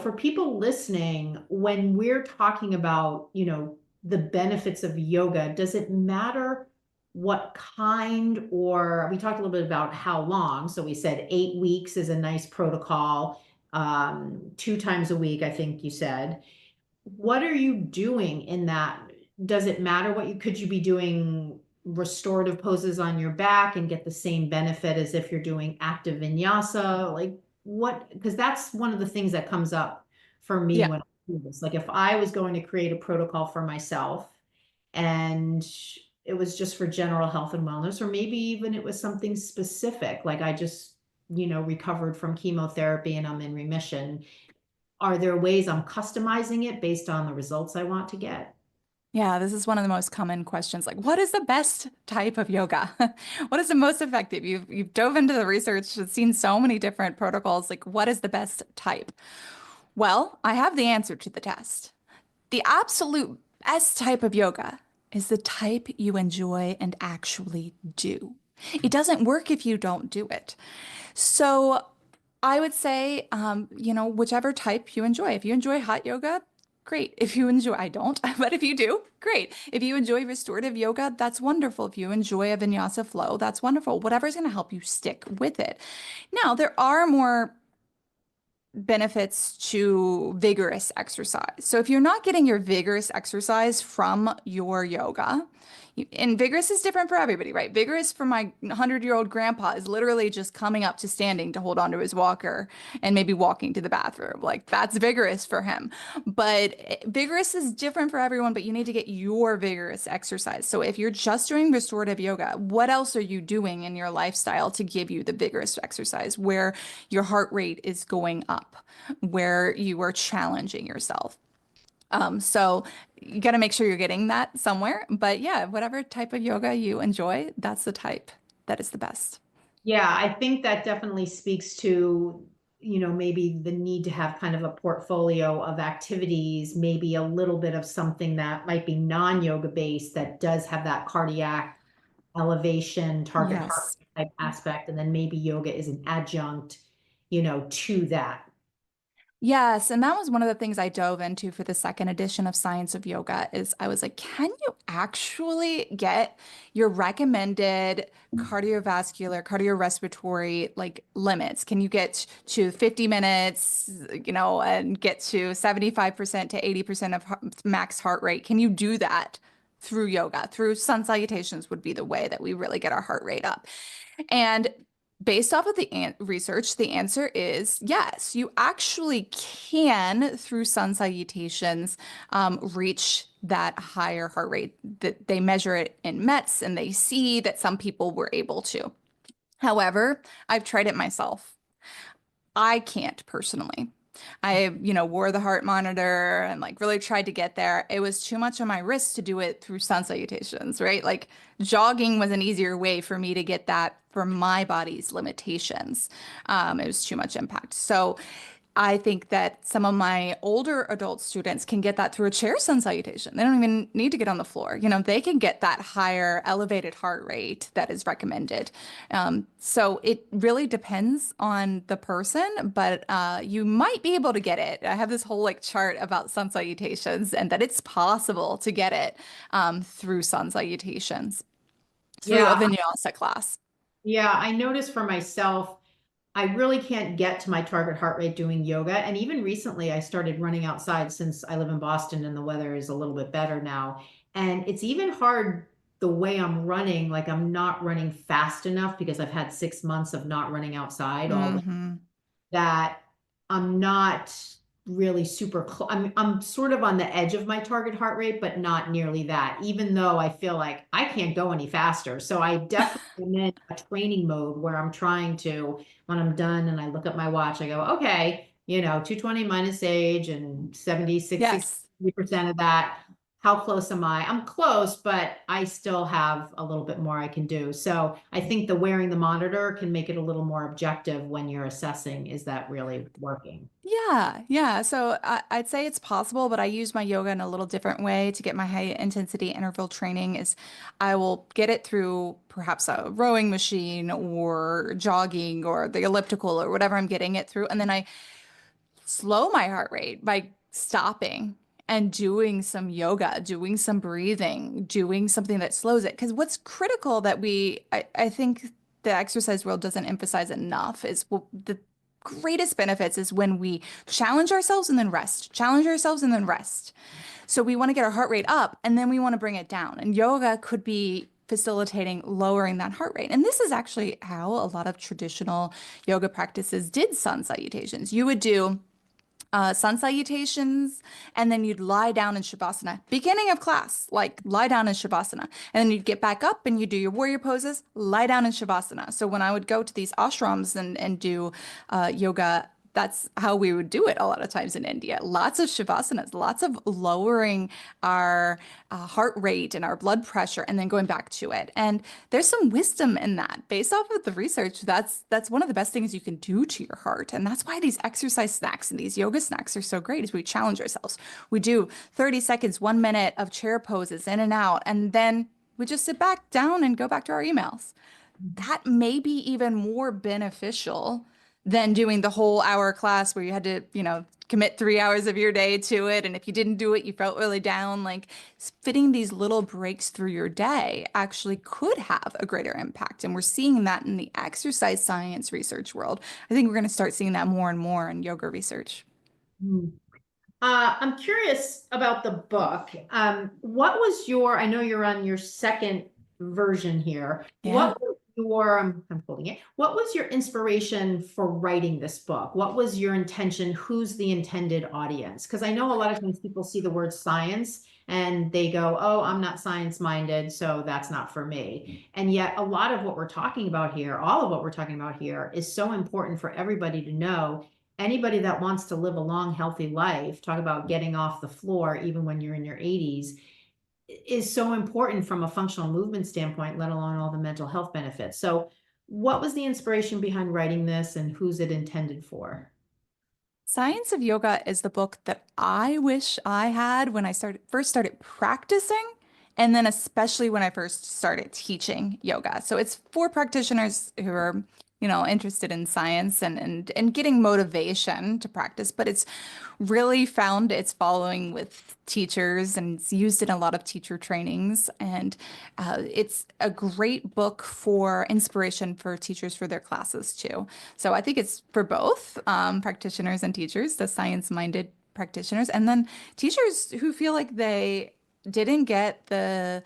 Speaker 1: for people listening, when we're talking about, the benefits of yoga, does it matter what kind, or we talked a little bit about how long. So we said 8 weeks is a nice protocol, 2 times a week, I think you said. What are you doing in that? Does it matter could you be doing restorative poses on your back and get the same benefit as if you're doing active vinyasa? Like because that's one of the things that comes up for me
Speaker 3: Yeah.
Speaker 1: when I do this. Like if I was going to create a protocol for myself, and it was just for general health and wellness, or maybe even it was something specific, like I just, recovered from chemotherapy and I'm in remission. Are there ways I'm customizing it based on the results I want to get?
Speaker 3: Yeah, this is one of the most common questions. Like, what is the best type of yoga? What is the most effective? You've dove into the research, seen so many different protocols. Like, what is the best type? Well, I have the answer to the test. The absolute best type of yoga is the type you enjoy and actually do. It doesn't work if you don't do it. So I would say, whichever type you enjoy. If you enjoy hot yoga, great. If you enjoy, I don't, but if you do, great. If you enjoy restorative yoga, that's wonderful. If you enjoy a vinyasa flow, that's wonderful. Whatever's going to help you stick with it. Now, there are more benefits to vigorous exercise. So if you're not getting your vigorous exercise from your yoga, and vigorous is different for everybody, right? Vigorous for my 100-year-old grandpa is literally just coming up to standing to hold onto his walker and maybe walking to the bathroom. Like that's vigorous for him. But vigorous is different for everyone, but you need to get your vigorous exercise. So if you're just doing restorative yoga, what else are you doing in your lifestyle to give you the vigorous exercise where your heart rate is going up, where you are challenging yourself? So you got to make sure you're getting that somewhere. But yeah, whatever type of yoga you enjoy, that's the type that is the best.
Speaker 1: Yeah, I think that definitely speaks to, maybe the need to have kind of a portfolio of activities, maybe a little bit of something that might be non-yoga based that does have that cardiac elevation, target heart
Speaker 3: Yes.
Speaker 1: rate type aspect, and then maybe yoga is an adjunct, to that.
Speaker 3: Yes, and that was one of the things I dove into for the second edition of Science of Yoga is I was like, can you actually get your recommended cardiovascular, cardiorespiratory like limits? Can you get to 50 minutes, and get to 75% to 80% of max heart rate? Can you do that through yoga? Through sun salutations would be the way that we really get our heart rate up. And Based off of the research, the answer is yes. You actually can, through sun salutations, reach that higher heart rate. That they measure it in METs, and they see that some people were able to. However, I've tried it myself. I can't personally. I, wore the heart monitor and like really tried to get there. It was too much on my wrist to do it through sun salutations, right? Like jogging was an easier way for me to get that for my body's limitations. It was too much impact. So I think that some of my older adult students can get that through a chair sun salutation. They don't even need to get on the floor. They can get that higher elevated heart rate that is recommended. So it really depends on the person, but you might be able to get it. I have this whole like chart about sun salutations and that it's possible to get it through sun salutations through a
Speaker 1: Yeah.
Speaker 3: vinyasa class.
Speaker 1: Yeah. I noticed for myself, I really can't get to my target heart rate doing yoga. And even recently, I started running outside since I live in Boston and the weather is a little bit better now. And it's even hard the way I'm running, like I'm not running fast enough because I've had 6 months of not running outside all
Speaker 3: Hmm.
Speaker 1: that I'm not really super close. I'm sort of on the edge of my target heart rate, but not nearly that, even though I feel like I can't go any faster. So I definitely am in a training mode where I'm trying to, when I'm done and I look at my watch, I go, okay, 220 minus age and 76,
Speaker 3: Yes.
Speaker 1: 60% of that. How close am I? I'm close, but I still have a little bit more I can do. So I think the wearing the monitor can make it a little more objective when you're assessing, is that really working?
Speaker 3: Yeah, yeah. So I'd say it's possible, but I use my yoga in a little different way to get my high intensity interval training is I will get it through perhaps a rowing machine or jogging or the elliptical or whatever I'm getting it through. And then I slow my heart rate by stopping and doing some yoga, doing some breathing, doing something that slows it. Because what's critical that I think the exercise world doesn't emphasize enough is the greatest benefits is when we challenge ourselves and then rest, challenge ourselves and then rest. So we want to get our heart rate up and then we want to bring it down. And yoga could be facilitating lowering that heart rate. And this is actually how a lot of traditional yoga practices did sun salutations. You would do sun salutations, and then you'd lie down in Shavasana. Beginning of class, like lie down in Shavasana. And then you'd get back up and you do your warrior poses, lie down in Shavasana. So when I would go to these ashrams and do yoga, that's how we would do it a lot of times in India. Lots of Shavasanas, lots of lowering our heart rate and our blood pressure and then going back to it. And there's some wisdom in that. Based off of the research, that's one of the best things you can do to your heart. And that's why these exercise snacks and these yoga snacks are so great is we challenge ourselves. We do 30 seconds, 1 minute of chair poses in and out, and then we just sit back down and go back to our emails. That may be even more beneficial than doing the whole hour class where you had to, commit 3 hours of your day to it. And if you didn't do it, you felt really down. Like fitting these little breaks through your day actually could have a greater impact. And we're seeing that in the exercise science research world. I think we're going to start seeing that more and more in yoga research.
Speaker 1: Hmm. I'm curious about the book. What was I know you're on your second version here.
Speaker 3: Yeah.
Speaker 1: What was I'm holding it. What was your inspiration for writing this book? What was your intention? Who's the intended audience? Because I know a lot of times people see the word science and they go, oh, I'm not science minded, so that's not for me. And yet a lot of what we're talking about here, all of what we're talking about here is so important for everybody to know. Anybody that wants to live a long, healthy life, talk about getting off the floor, even when you're in your 80s, is so important from a functional movement standpoint, let alone all the mental health benefits. So what was the inspiration behind writing this and who's it intended for?
Speaker 3: Science of Yoga is the book that I wish I had when I first started practicing, and then especially when I first started teaching yoga. So it's for practitioners who are, interested in science and getting motivation to practice, but it's really found its following with teachers and it's used in a lot of teacher trainings. And it's a great book for inspiration for teachers for their classes too. So I think it's for both practitioners and teachers, the science-minded practitioners, and then teachers who feel like they didn't get the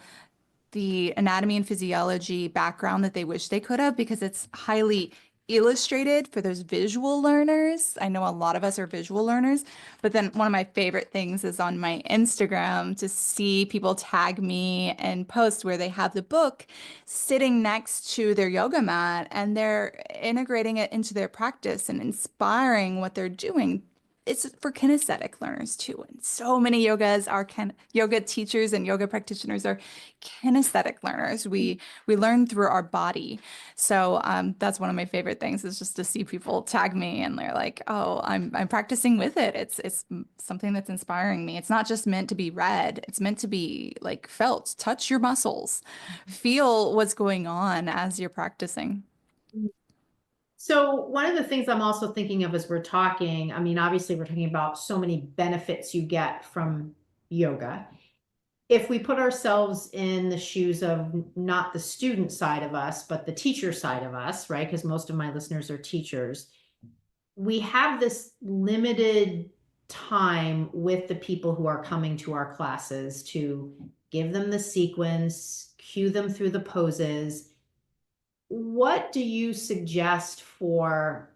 Speaker 3: the anatomy and physiology background that they wish they could have because it's highly illustrated for those visual learners. I know a lot of us are visual learners, but then one of my favorite things is on my Instagram to see people tag me and post where they have the book sitting next to their yoga mat and they're integrating it into their practice and inspiring what they're doing. It's for kinesthetic learners too. And so many yoga teachers and yoga practitioners are kinesthetic learners. We learn through our body. So that's one of my favorite things is just to see people tag me and they're like, oh, I'm practicing with it. It's something that's inspiring me. It's not just meant to be read. It's meant to be like felt. Touch your muscles. Feel what's going on as you're practicing.
Speaker 1: So one of the things I'm also thinking of as we're talking, I mean, obviously we're talking about so many benefits you get from yoga. If we put ourselves in the shoes of not the student side of us, but the teacher side of us, right? Because most of my listeners are teachers. We have this limited time with the people who are coming to our classes to give them the sequence, cue them through the poses. What do you suggest for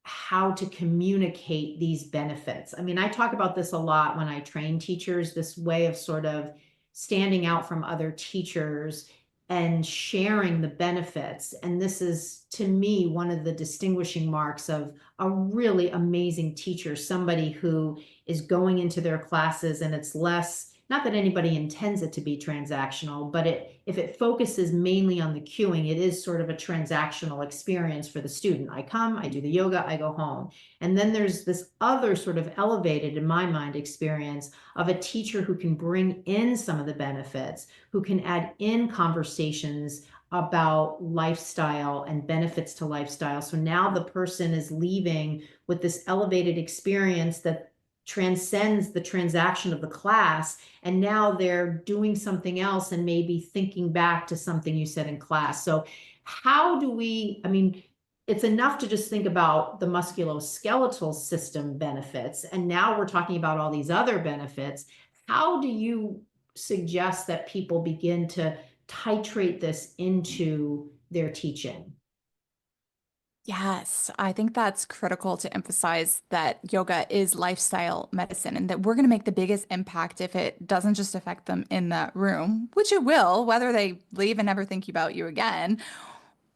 Speaker 1: how to communicate these benefits? I mean, I talk about this a lot when I train teachers, this way of sort of standing out from other teachers and sharing the benefits. And this is, to me, one of the distinguishing marks of a really amazing teacher, somebody who is going into their classes and it's less, not that anybody intends it to be transactional, but if it focuses mainly on the cueing, it is sort of a transactional experience for the student. I come, I do the yoga, I go home. And then there's this other sort of elevated, in my mind, experience of a teacher who can bring in some of the benefits, who can add in conversations about lifestyle and benefits to lifestyle. So now the person is leaving with this elevated experience that transcends the transaction of the class, and now they're doing something else and maybe thinking back to something you said in class. So how do we, I mean, it's enough to just think about the musculoskeletal system benefits, and now we're talking about all these other benefits. How do you suggest that people begin to titrate this into their teaching?
Speaker 3: Yes, I think that's critical to emphasize that yoga is lifestyle medicine and that we're going to make the biggest impact if it doesn't just affect them in that room, which it will, whether they leave and never think about you again.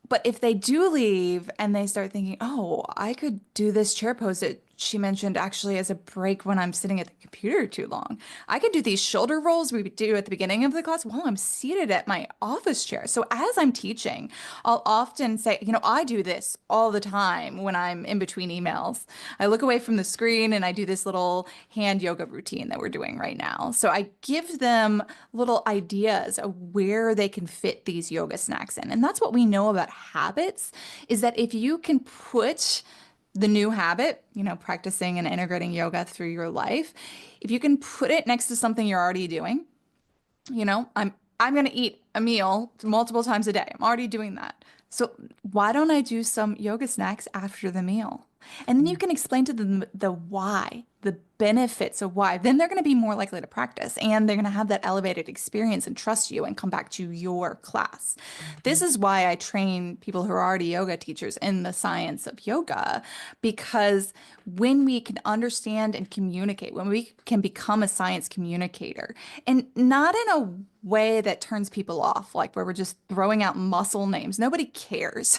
Speaker 3: But if they do leave and they start thinking, oh, I could do this chair pose that she mentioned actually as a break when I'm sitting at the computer too long. I could do these shoulder rolls we do at the beginning of the class while I'm seated at my office chair. So as I'm teaching, I'll often say, I do this all the time when I'm in between emails. I look away from the screen and I do this little hand yoga routine that we're doing right now. So I give them little ideas of where they can fit these yoga snacks in. And that's what we know about habits is that if you can put the new habit, practicing and integrating yoga through your life, if you can put it next to something you're already doing, I'm going to eat a meal multiple times a day. I'm already doing that. So why don't I do some yoga snacks after the meal? And then you can explain to them the why, the benefits of why. Then they're going to be more likely to practice and they're going to have that elevated experience and trust you and come back to your class. This is why I train people who are already yoga teachers in the science of yoga, because when we can understand and communicate, when we can become a science communicator, and not in a way that turns people off, like where we're just throwing out muscle names. Nobody cares.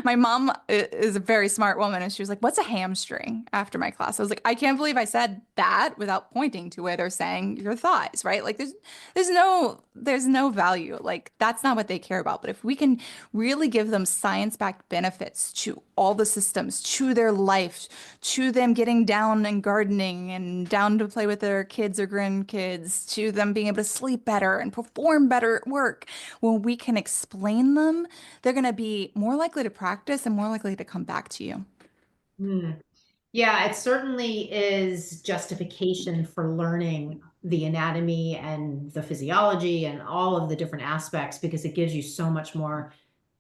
Speaker 3: My mom is a very smart woman, and she was like, "What's a hamstring?" after my class. I was like, "I can't believe I said that without pointing to it or saying your thighs," right? Like there's no value. Like that's not what they care about. But if we can really give them science-backed benefits to all the systems, to their life, to them getting down and gardening and down to play with their kids or grandkids, to them being able to sleep better and perform better at work, when we can explain them, they're going to be more likely to practice and more likely to come back to you.
Speaker 1: Yeah, it certainly is justification for learning the anatomy and the physiology and all of the different aspects, because it gives you so much more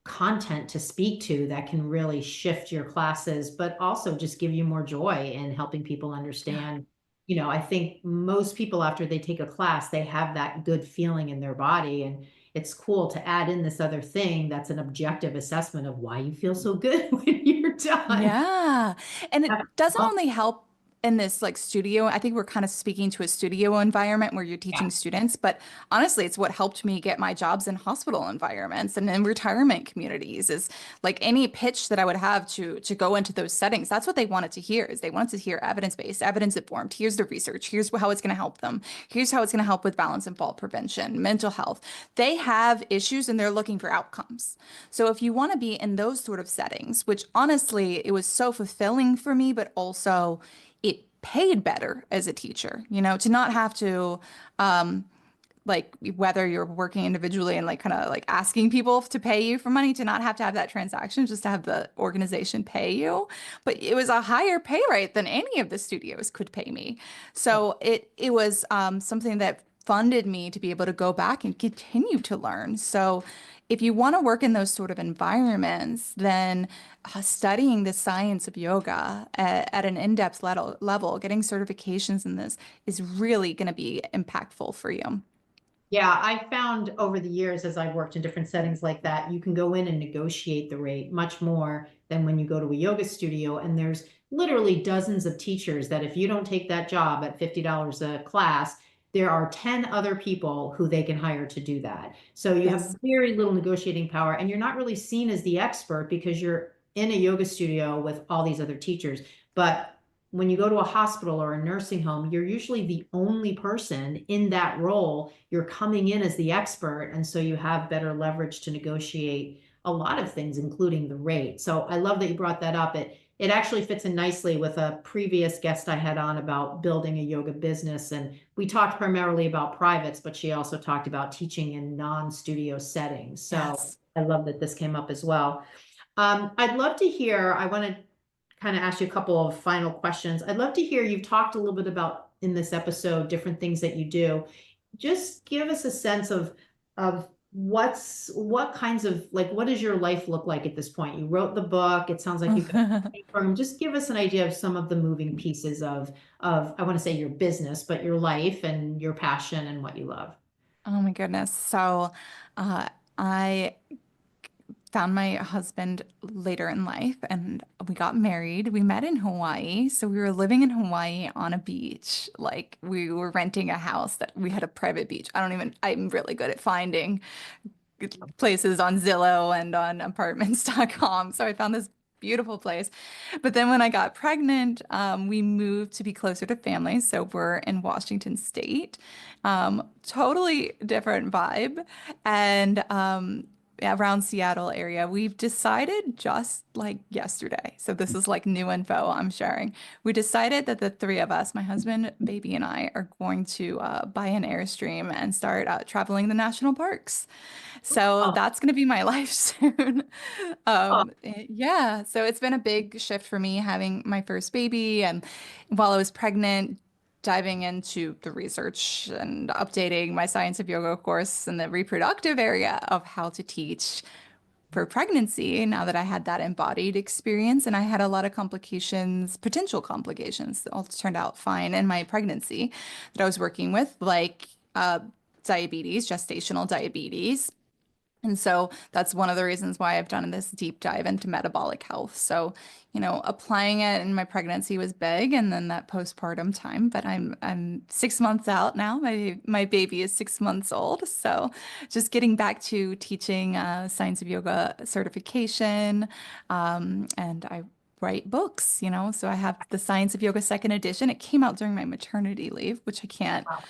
Speaker 1: content to speak to that can really shift your classes, but also just give you more joy in helping people understand. I think most people after they take a class, they have that good feeling in their body. And it's cool to add in this other thing that's an objective assessment of why you feel so good when you're done.
Speaker 3: Yeah. And it doesn't
Speaker 1: Oh,
Speaker 3: only help in this like studio. I think we're kind of speaking to a studio environment where you're
Speaker 1: yeah.
Speaker 3: teaching students, but honestly, it's what helped me get my jobs in hospital environments and in retirement communities is like any pitch that I would have to go into those settings. That's what they wanted to hear is they wanted to hear evidence-based, evidence-informed. Here's the research. Here's how it's going to help them. Here's how it's going to help with balance and fall prevention, mental health. They have issues and they're looking for outcomes. So if you want to be in those sort of settings, which honestly, it was so fulfilling for me, but also it paid better as a teacher, to not have to, like whether you're working individually and like kind of like asking people to pay you for money to not have to have that transaction, just to have the organization pay you. But it was a higher pay rate than any of the studios could pay me. So it was something that funded me to be able to go back and continue to learn. So if you want to work in those sort of environments, then studying the science of yoga at an in-depth level, getting certifications in this is really going to be impactful for you.
Speaker 1: Yeah, I found over the years as I've worked in different settings like that, you can go in and negotiate the rate much more than when you go to a yoga studio. And there's literally dozens of teachers that if you don't take that job at $50 a class, there are 10 other people who they can hire to do that. So you have
Speaker 3: Yes.
Speaker 1: very little negotiating power and you're not really seen as the expert because you're in a yoga studio with all these other teachers. But when you go to a hospital or a nursing home, you're usually the only person in that role. You're coming in as the expert, and so you have better leverage to negotiate a lot of things, including the rate. So I love that you brought that up. It actually fits in nicely with a previous guest I had on about building a yoga business, and we talked primarily about privates, but she also talked about teaching in non-studio settings. So
Speaker 3: Yes.
Speaker 1: I love that this came up as well. I'd love to hear, I want to kind of ask you a couple of final questions. I'd love to hear, you've talked a little bit about in this episode, different things that you do. Just give us a sense of what kinds of, like, what does your life look like at this point? You wrote the book. It sounds like you've got a program. Just give us an idea of some of the moving pieces of, I want to say your business, but your life and your passion and what you love.
Speaker 3: Oh my goodness. So, I found my husband later in life and we got married. We met in Hawaii. So we were living in Hawaii on a beach. Like we were renting a house that we had a private beach. I'm really good at finding places on Zillow and on apartments.com. So I found this beautiful place. But then when I got pregnant, we moved to be closer to family. So we're in Washington State. Totally different vibe. And around Seattle area, we've decided just like yesterday. So this is like new info I'm sharing. We decided that the three of us, my husband, baby, and I, are going to buy an Airstream and start traveling the national parks. So
Speaker 1: Oh,
Speaker 3: that's going to be my life soon.
Speaker 1: oh,
Speaker 3: Yeah, so it's been a big shift for me having my first baby. And while I was pregnant, diving into the research and updating my Science of Yoga course in the reproductive area of how to teach for pregnancy, now that I had that embodied experience and I had a lot of complications, potential complications, that all turned out fine in my pregnancy that I was working with, like diabetes, gestational diabetes. And so that's one of the reasons why I've done this deep dive into metabolic health. So, applying it in my pregnancy was big and then that postpartum time, but I'm 6 months out now. My baby is 6 months old. So just getting back to teaching Science of Yoga certification. And I write books, so I have the Science of Yoga second edition. It came out during my maternity leave, which I can't
Speaker 1: wow.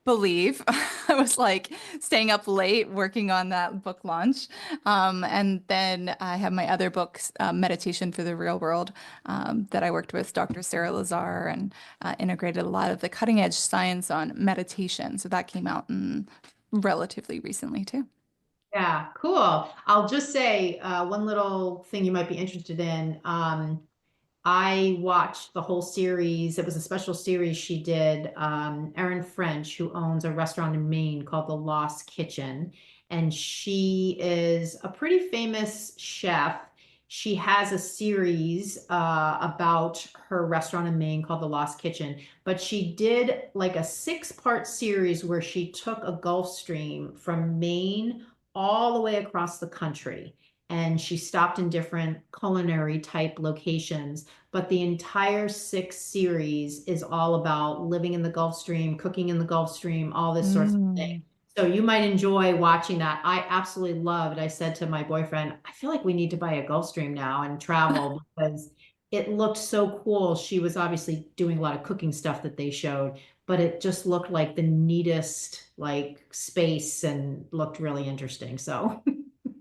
Speaker 3: believe. I was like staying up late working on that book launch. And then I have my other books, Meditation for the Real World, that I worked with Dr. Sarah Lazar and integrated a lot of the cutting edge science on meditation. So that came out relatively recently too.
Speaker 1: Yeah, cool. I'll just say one little thing you might be interested in. I watched the whole series. It was a special series she did. Erin French, who owns a restaurant in Maine called The Lost Kitchen. And she is a pretty famous chef. She has a series about her restaurant in Maine called The Lost Kitchen, but she did like a 6-part series where she took a Gulf Stream from Maine all the way across the country. And she stopped in different culinary type locations, but the entire 6 series is all about living in the Gulf Stream, cooking in the Gulf Stream, all this sorts of thing.
Speaker 3: Mm.
Speaker 1: So you might enjoy watching that. I absolutely loved. I said to my boyfriend, I feel like we need to buy a Gulfstream now and travel because it looked so cool. She was obviously doing a lot of cooking stuff that they showed, but it just looked like the neatest like space and looked really interesting. So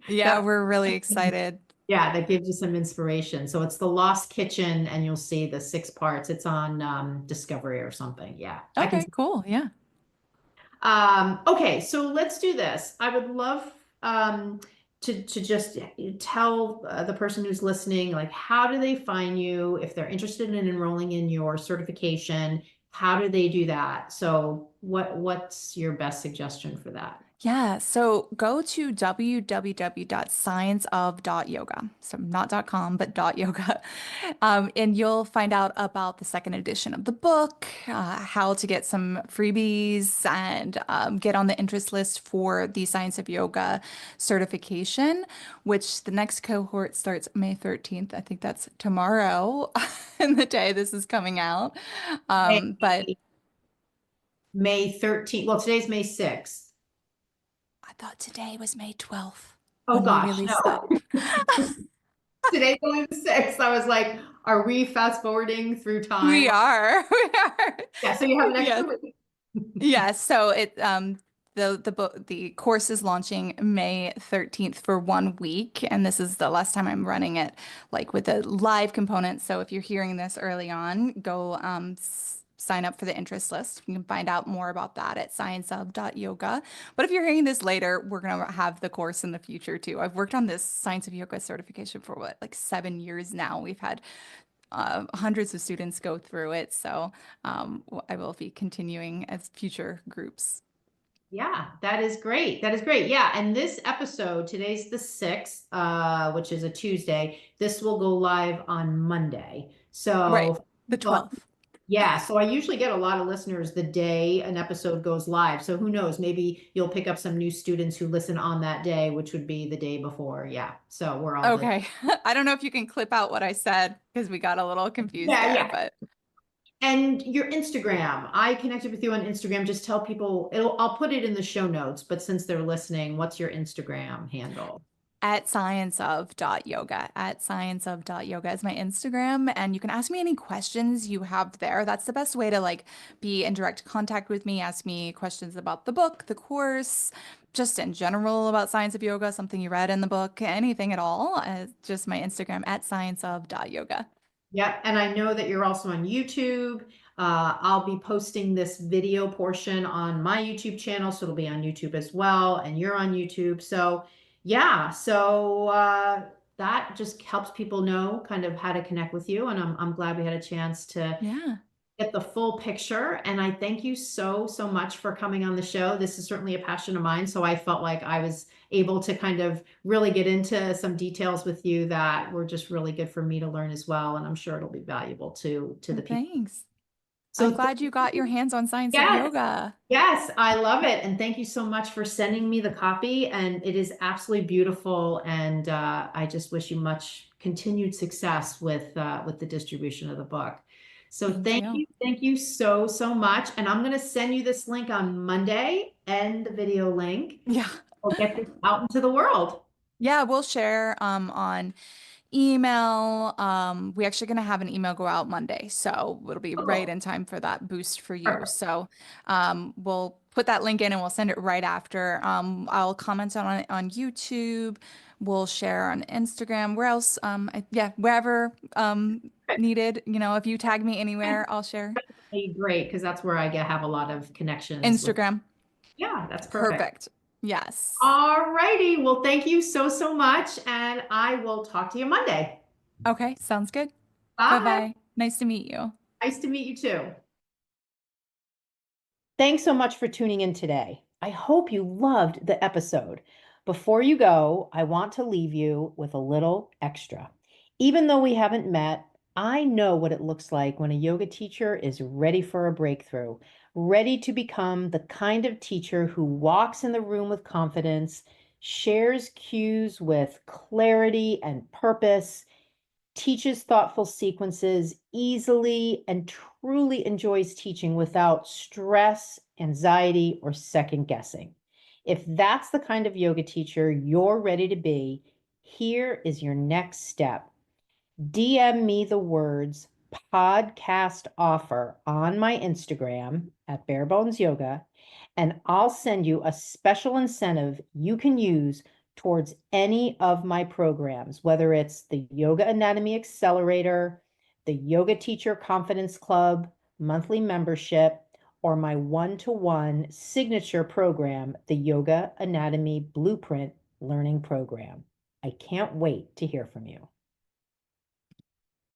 Speaker 3: Yeah,
Speaker 1: that,
Speaker 3: we're really excited.
Speaker 1: yeah, that gives you some inspiration. So it's The Lost Kitchen and you'll see the 6 parts. It's on Discovery or something. Yeah, I can.
Speaker 3: Okay, cool. Yeah.
Speaker 1: Okay, so let's do this. I would love to just tell the person who's listening, like, how do they find you if they're interested in enrolling in your certification? How do they do that? So what's your best suggestion for that?
Speaker 3: Yeah, so go to www.scienceof.yoga. So not .com, but .yoga. And you'll find out about the second edition of the book, how to get some freebies and get on the interest list for the Science of Yoga certification, which the next cohort starts May 13th. I think that's tomorrow and the day this is coming out.
Speaker 1: May,
Speaker 3: But
Speaker 1: May 13th. Well, today's May 6th.
Speaker 3: I thought today was May 12th
Speaker 1: Oh
Speaker 3: when we
Speaker 1: gosh,
Speaker 3: released that.
Speaker 1: no. Today's only the 6th. I was like, are we fast forwarding through time?
Speaker 3: We are. We are.
Speaker 1: Yeah, so you have an
Speaker 3: Yes.
Speaker 1: extra week.
Speaker 3: Yes. So the book the course is launching May 13th for 1 week, and this is the last time I'm running it like with a live component. So if you're hearing this early on, go sign up for the interest list. You can find out more about that at scienceof.yoga. But if you're hearing this later, we're gonna have the course in the future too. I've worked on this Science of Yoga certification for what, like 7 years now. We've had hundreds of students go through it. So I will be continuing as future groups.
Speaker 1: Yeah, that is great. That is great. Yeah, and this episode, today's the 6th, which is a Tuesday. This will go live on Monday.
Speaker 3: Right.
Speaker 1: So,
Speaker 3: The 12th.
Speaker 1: yeah, so I usually get a lot of listeners the day an episode goes live. So who knows, maybe you'll pick up some new students who listen on that day, which would be the day before. Yeah, so we're all good.
Speaker 3: Okay. I don't know if you can clip out what I said because we got a little confused
Speaker 1: Yeah,
Speaker 3: there,
Speaker 1: yeah.
Speaker 3: but
Speaker 1: And your Instagram, I connected with you on Instagram. Just tell people I'll put it in the show notes, but since they're listening, what's your Instagram handle?
Speaker 3: at scienceof.yoga. At scienceof.yoga is my Instagram, and you can ask me any questions you have there. That's the best way to like be in direct contact with me. Ask me questions about the book, the course, just in general about Science of Yoga, something you read in the book, anything at all. Just my Instagram at scienceof.yoga.
Speaker 1: Yep, and I know that you're also on YouTube. I'll be posting this video portion on my YouTube channel, so it'll be on YouTube as well, and you're on YouTube. So yeah, so that just helps people know kind of how to connect with you, and I'm glad we had a chance to
Speaker 3: Yeah.
Speaker 1: get the full picture. And I thank you so much for coming on the show. This is certainly a passion of mine. So I felt like I was able to kind of really get into some details with you that were just really good for me to learn as well. And I'm sure it'll be valuable to the people.
Speaker 3: Thanks. I'm
Speaker 1: So
Speaker 3: glad you got your hands on Science of
Speaker 1: yes,
Speaker 3: Yoga.
Speaker 1: yes, I love it. And thank you so much for sending me the copy. And it is absolutely beautiful. And I just wish you much continued success with the distribution of the book. So thank you so much. And I'm going to send you this link on Monday and the video link.
Speaker 3: Yeah.
Speaker 1: We'll get this out into the world.
Speaker 3: Yeah, we'll share on email. We actually going to have an email go out Monday, so it'll be right
Speaker 1: Oh,
Speaker 3: in time for that boost for you.
Speaker 1: perfect.
Speaker 3: So we'll put that link in and we'll send it right after. I'll comment on it on YouTube. We'll share on Instagram. Where else? Yeah, wherever needed. You know, if you tag me anywhere, I'll share.
Speaker 1: Great, because that's where I have a lot of connections with.
Speaker 3: Instagram.
Speaker 1: Yeah, that's perfect.
Speaker 3: Perfect. Yes.
Speaker 1: All righty. Well, thank you so much. And I will talk to you Monday.
Speaker 3: Okay, sounds good.
Speaker 1: Bye.
Speaker 3: Bye-bye. Nice to meet you.
Speaker 1: Nice to meet you too. Thanks so much for tuning in today. I hope you loved the episode. Before you go, I want to leave you with a little extra. Even though we haven't met, I know what it looks like when a yoga teacher is ready for a breakthrough, ready to become the kind of teacher who walks in the room with confidence, shares cues with clarity and purpose, teaches thoughtful sequences easily, and truly enjoys teaching without stress, anxiety, or second guessing. If that's the kind of yoga teacher you're ready to be, here is your next step. DM me the words podcast offer on my Instagram at Barebones Yoga, and I'll send you a special incentive you can use towards any of my programs, whether it's the Yoga Anatomy Accelerator, the Yoga Teacher Confidence Club monthly membership, or my one-to-one signature program, the Yoga Anatomy Blueprint Learning Program. I can't wait to hear from you.